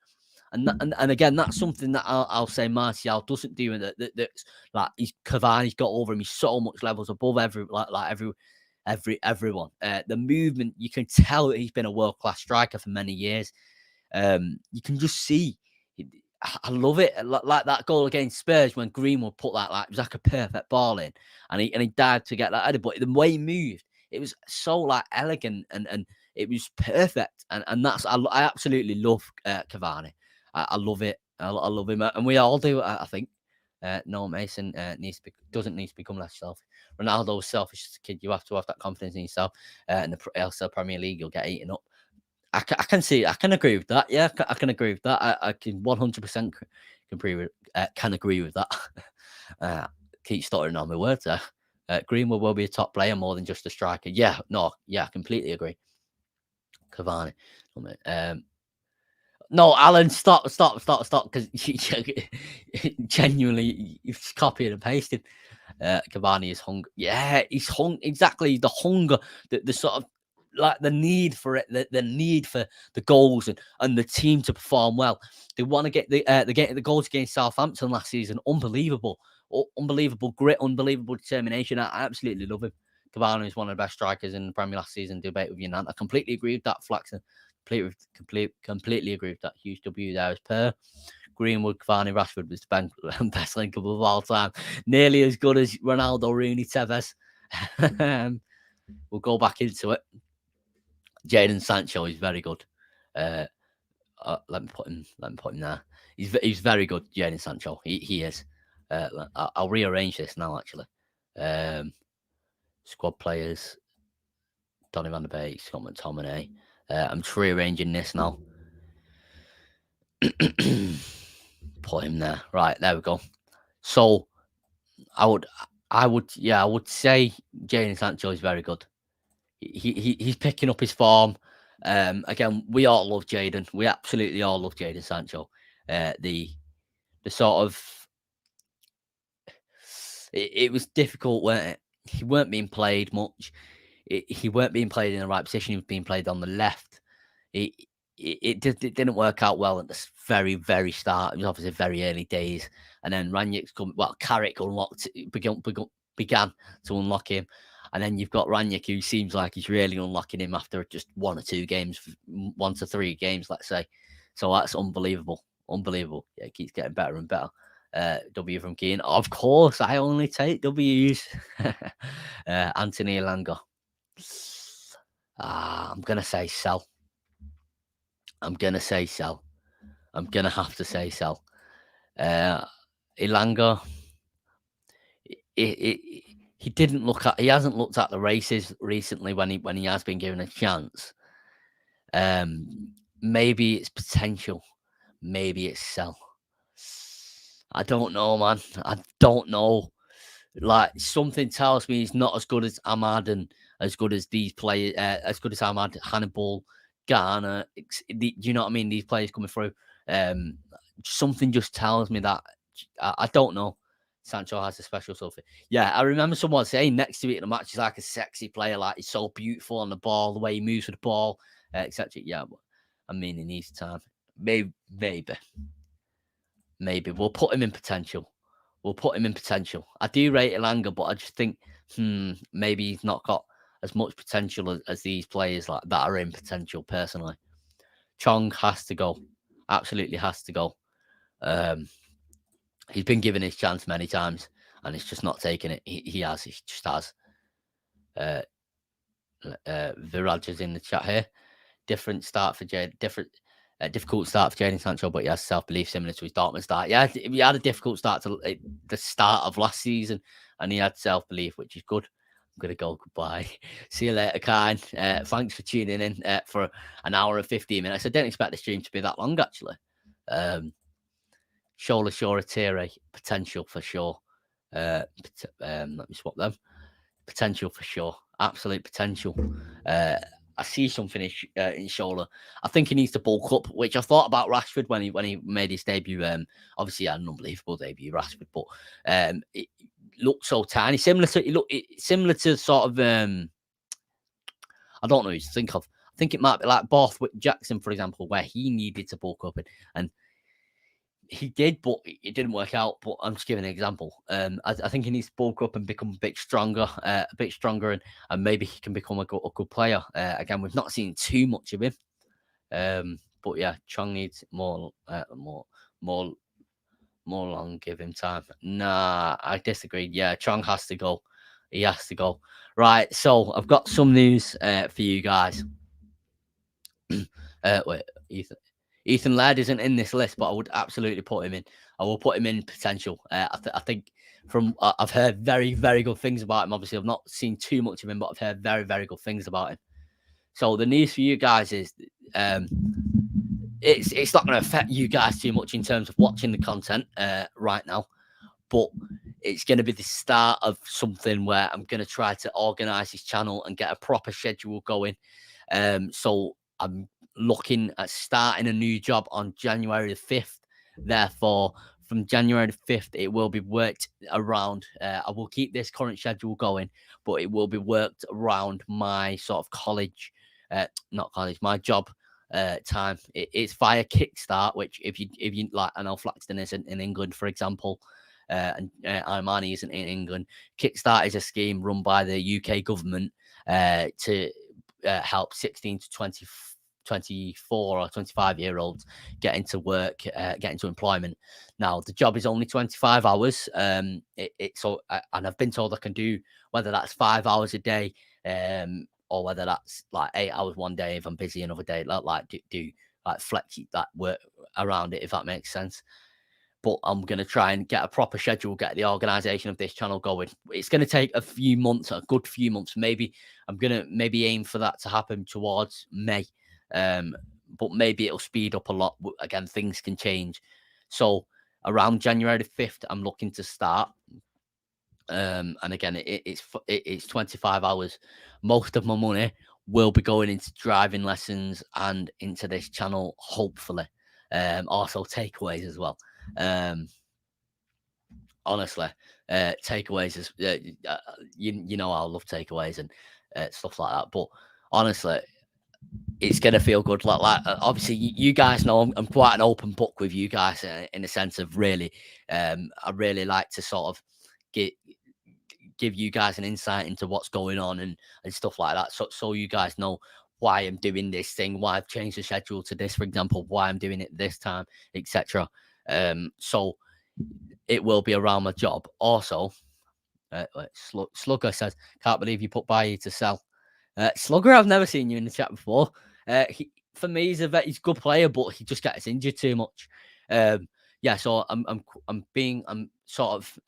And again, that's something that I'll say Martial doesn't do, and that's like Cavani's got over him. He's so much levels above everyone. The movement, you can tell that he's been a world class striker for many years. You can just see. I love it, like that goal against Spurs when Greenwood put that it was like a perfect ball in, and he died to get that header. But the way he moved, it was so like elegant and it was perfect. And that's I absolutely love Cavani. I love it. I love him, and we all do. I think. No, Mason doesn't need to become less selfish. Ronaldo was selfish as a kid. You have to have that confidence in yourself. In the elsewhere Premier League, you'll get eaten up. I can agree with that. Yeah, I can agree with that. I can 100% can agree with that. Keep stuttering on my words there. Greenwood will be a top player more than just a striker. Yeah, I completely agree. Cavani. No, Alan, stop, because genuinely, you've copied and pasted. Cavani is hungry. Yeah, he's exactly the hunger, the sort of like the need for it, the need for the goals and the team to perform well. They want to get the goals against Southampton last season. Unbelievable grit, unbelievable determination. I absolutely love him. Cavani is one of the best strikers in the Premier last season. Debate with you, Nan. I completely agree with that, Flaxon. Completely agree with that. Huge W there as per. Greenwood, Cavani, Rashford was the best link up of all time. Nearly as good as Ronaldo, Rooney, Tevez. We'll go back into it. Jaden Sancho is very good. Let me put him there. He's very good, Jaden Sancho. He is. I'll rearrange this now, actually. Squad players. Donny van der Beek, Scott McTominay. I'm just rearranging this now. Put him there. Right, there we go. So I would say Jaden Sancho is very good. He's picking up his form. Again, we all love Jaden. We absolutely all love Jaden Sancho. The sort of it was difficult, weren't it? He weren't being played much. He weren't being played in the right position. He was being played on the left. It it didn't work out well at the very start. It was obviously very early days, and then Ranić's come. Well, Carrick unlocked began to unlock him, and then you've got Ranić, who seems like he's really unlocking him after just 1 or 2 games, 1 to 3 games, let's say. So that's unbelievable, unbelievable. Yeah, it keeps getting better and better. W from Keane. Of course, I only take W's. Anthony Elanga. I'm gonna say sell. I'm gonna say sell. I'm gonna have to say sell. Elanga. He didn't look at. He hasn't looked at the races recently when he has been given a chance. Maybe it's potential. Maybe it's sell. I don't know, man. I don't know. Like something tells me he's not as good as Ahmad and as good as these players, as good as Ahmad, Hannibal, Garner. Do you know what I mean? These players coming through. Something just tells me that I don't know. Sancho has a special something. Yeah, I remember someone saying next to it in the match, he's like a sexy player, like he's so beautiful on the ball, the way he moves with the ball, etc. Yeah, but I mean, he needs time. Maybe we'll put him in potential. We'll put him in potential. I do rate Elanga, but I just think, maybe he's not got as much potential as these players like that are in potential. Personally, Chong has to go. Absolutely has to go. He's been given his chance many times, and he's just not taking it. He has. He just has. Viraj is in the chat here. Different start for Jade. Difficult start for Jaden Sancho, but he has self-belief similar to his Dortmund start. Yeah, he had a difficult start to the start of last season, and he had self-belief, which is good. I'm going to go goodbye. See you later, Kine. Thanks for tuning in for an hour and 15 minutes. I didn't expect the stream to be that long, actually. Shola Shora Tire, potential for sure. Let me swap them. Potential for sure. Absolute potential. I see something in Shola. I think he needs to bulk up, which I thought about Rashford when he made his debut. Obviously, he had an unbelievable debut, Rashford, but it looked so tiny. Similar to sort of I don't know who to think of. I think it might be like Borthwick Jackson, for example, where he needed to bulk up and he did, but it didn't work out. But I'm just giving an example. I think he needs to bulk up and become a bit stronger, and maybe he can become a good player. Again, we've not seen too much of him. But yeah, Chong needs more long. Give him time. Nah, I disagree. Yeah, Chong has to go. He has to go. Right. So I've got some news for you guys. Wait, Ethan Laird isn't in this list, but I would absolutely put him in. I will put him in potential. I think I've heard very, very good things about him. Obviously, I've not seen too much of him, but I've heard very, very good things about him. So the news for you guys is it's not going to affect you guys too much in terms of watching the content right now, but it's going to be the start of something where I'm going to try to organize his channel and get a proper schedule going. So I'm looking at starting a new job on January the 5th. Therefore, from January the 5th, it will be worked around. I will keep this current schedule going, but it will be worked around my sort of my job time. It's via Kickstart, which if you like, I know Flaxton isn't in England, for example, and Armani isn't in England. Kickstart is a scheme run by the UK government to help 16 to 24 or 25-year-olds get into work, get into employment. Now, the job is only 25 hours. And I've been told I can do whether that's 5 hours a day, or whether that's like 8 hours one day if I'm busy another day. Do flex that work around it, if that makes sense. But I'm going to try and get a proper schedule, get the organization of this channel going. It's going to take a good few months. Maybe I'm going to aim for that to happen towards May. But maybe it'll speed up a lot. Again, things can change. So around January the 5th, I'm looking to start. And again, it's 25 hours. Most of my money will be going into driving lessons and into this channel, hopefully. Also takeaways as well. Honestly, takeaways is you know I love takeaways and stuff like that. But honestly, it's gonna feel good. Like obviously, you guys know I'm quite an open book with you guys in the sense of really, I really like to sort of give you guys an insight into what's going on and stuff like that. So you guys know why I'm doing this thing, why I've changed the schedule to this, for example, why I'm doing it this time, etc. So it will be around my job. Also, Slugger says, "Can't believe you put Bailly to sell." Slugger, I've never seen you in the chat before. For me, he's a good player, but he just gets injured too much. Yeah, so I'm sort of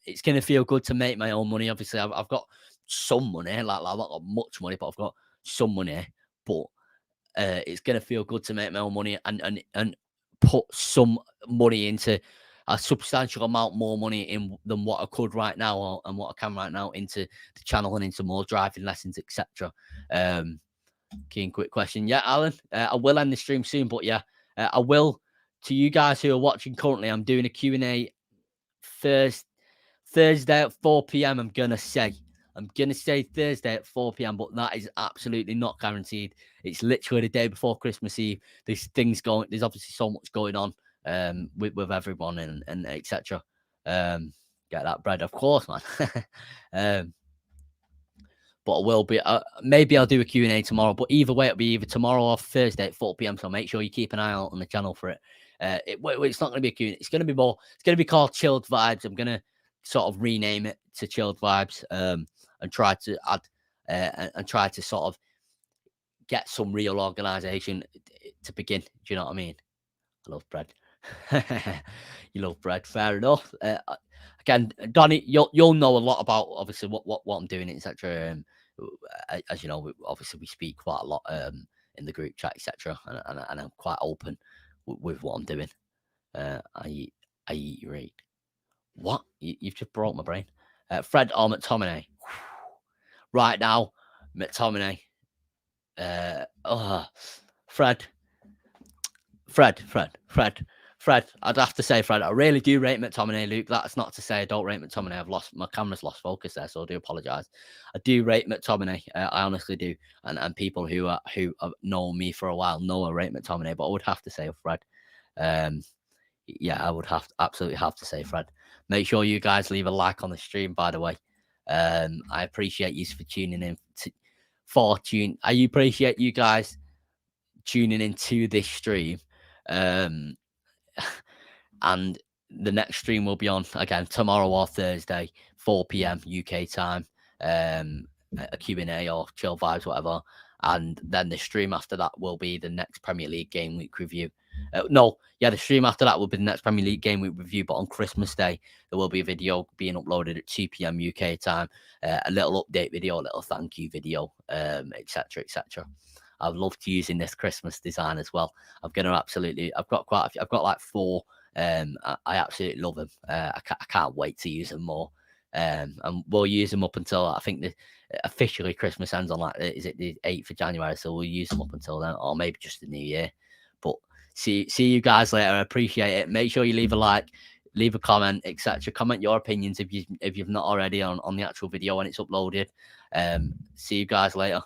it's gonna feel good to make my own money. Obviously, I've got some money, like I've not got much money, but I've got some money. But it's gonna feel good to make my own money and put some money into a substantial amount more money in than what I could right now and what I can right now into the channel and into more driving lessons, etc. Keen quick question. Yeah, Alan, I will end the stream soon, but yeah, I will. To you guys who are watching currently, I'm doing a Q&A Thursday at 4 p.m. I'm gonna say Thursday at 4 p.m., but that is absolutely not guaranteed. It's literally the day before Christmas Eve. There's obviously so much going on with everyone and etc. Get that bread, of course, man. But I will be, maybe I'll do a Q&A tomorrow, but either way, it'll be either tomorrow or Thursday at 4 p.m. So make sure you keep an eye out on the channel for it. It's not going to be a Q&A. It's going to be more, it's going to be called Chilled Vibes. I'm going to sort of rename it to Chilled Vibes and try to add, and try to sort of get some real organization to begin. Do you know what I mean? I love bread. You love bread. Fair enough. Again, Donny, you'll know a lot about obviously what I'm doing, etc. As you know, obviously we speak quite a lot in the group chat, etc. And I'm quite open with what I'm doing. I eat your eat. What? You've just broke my brain. Fred or Mctominay? Right now, Mctominay. Fred. I'd have to say Fred. I really do rate Mctominay, Luke. That's not to say I don't rate Mctominay. My camera's lost focus there, so I do apologise. I do rate Mctominay. I honestly do. And people who have known me for a while know I rate Mctominay, but I would have to say Fred. Yeah, I would absolutely have to say Fred. Make sure you guys leave a like on the stream, by the way. I appreciate you for tuning in. I appreciate you guys tuning into this stream. And the next stream will be on again tomorrow or Thursday, 4 p.m. UK time. A Q&A or Chill Vibes, whatever. And then the stream after that will be the next Premier League game week review. The stream after that will be the next Premier League game week review. But on Christmas Day, there will be a video being uploaded at 2 p.m. UK time. A little update video, a little thank you video, etc., etc. I've loved using this Christmas design as well. I've got like 4. I absolutely love them. I can't wait to use them more. And we'll use them up until I think officially Christmas ends on is it the 8th of January? So we'll use them up until then, or maybe just the New Year. But see you guys later. I appreciate it. Make sure you leave a like, leave a comment, etc. Comment your opinions if you've not already on the actual video when it's uploaded. See you guys later.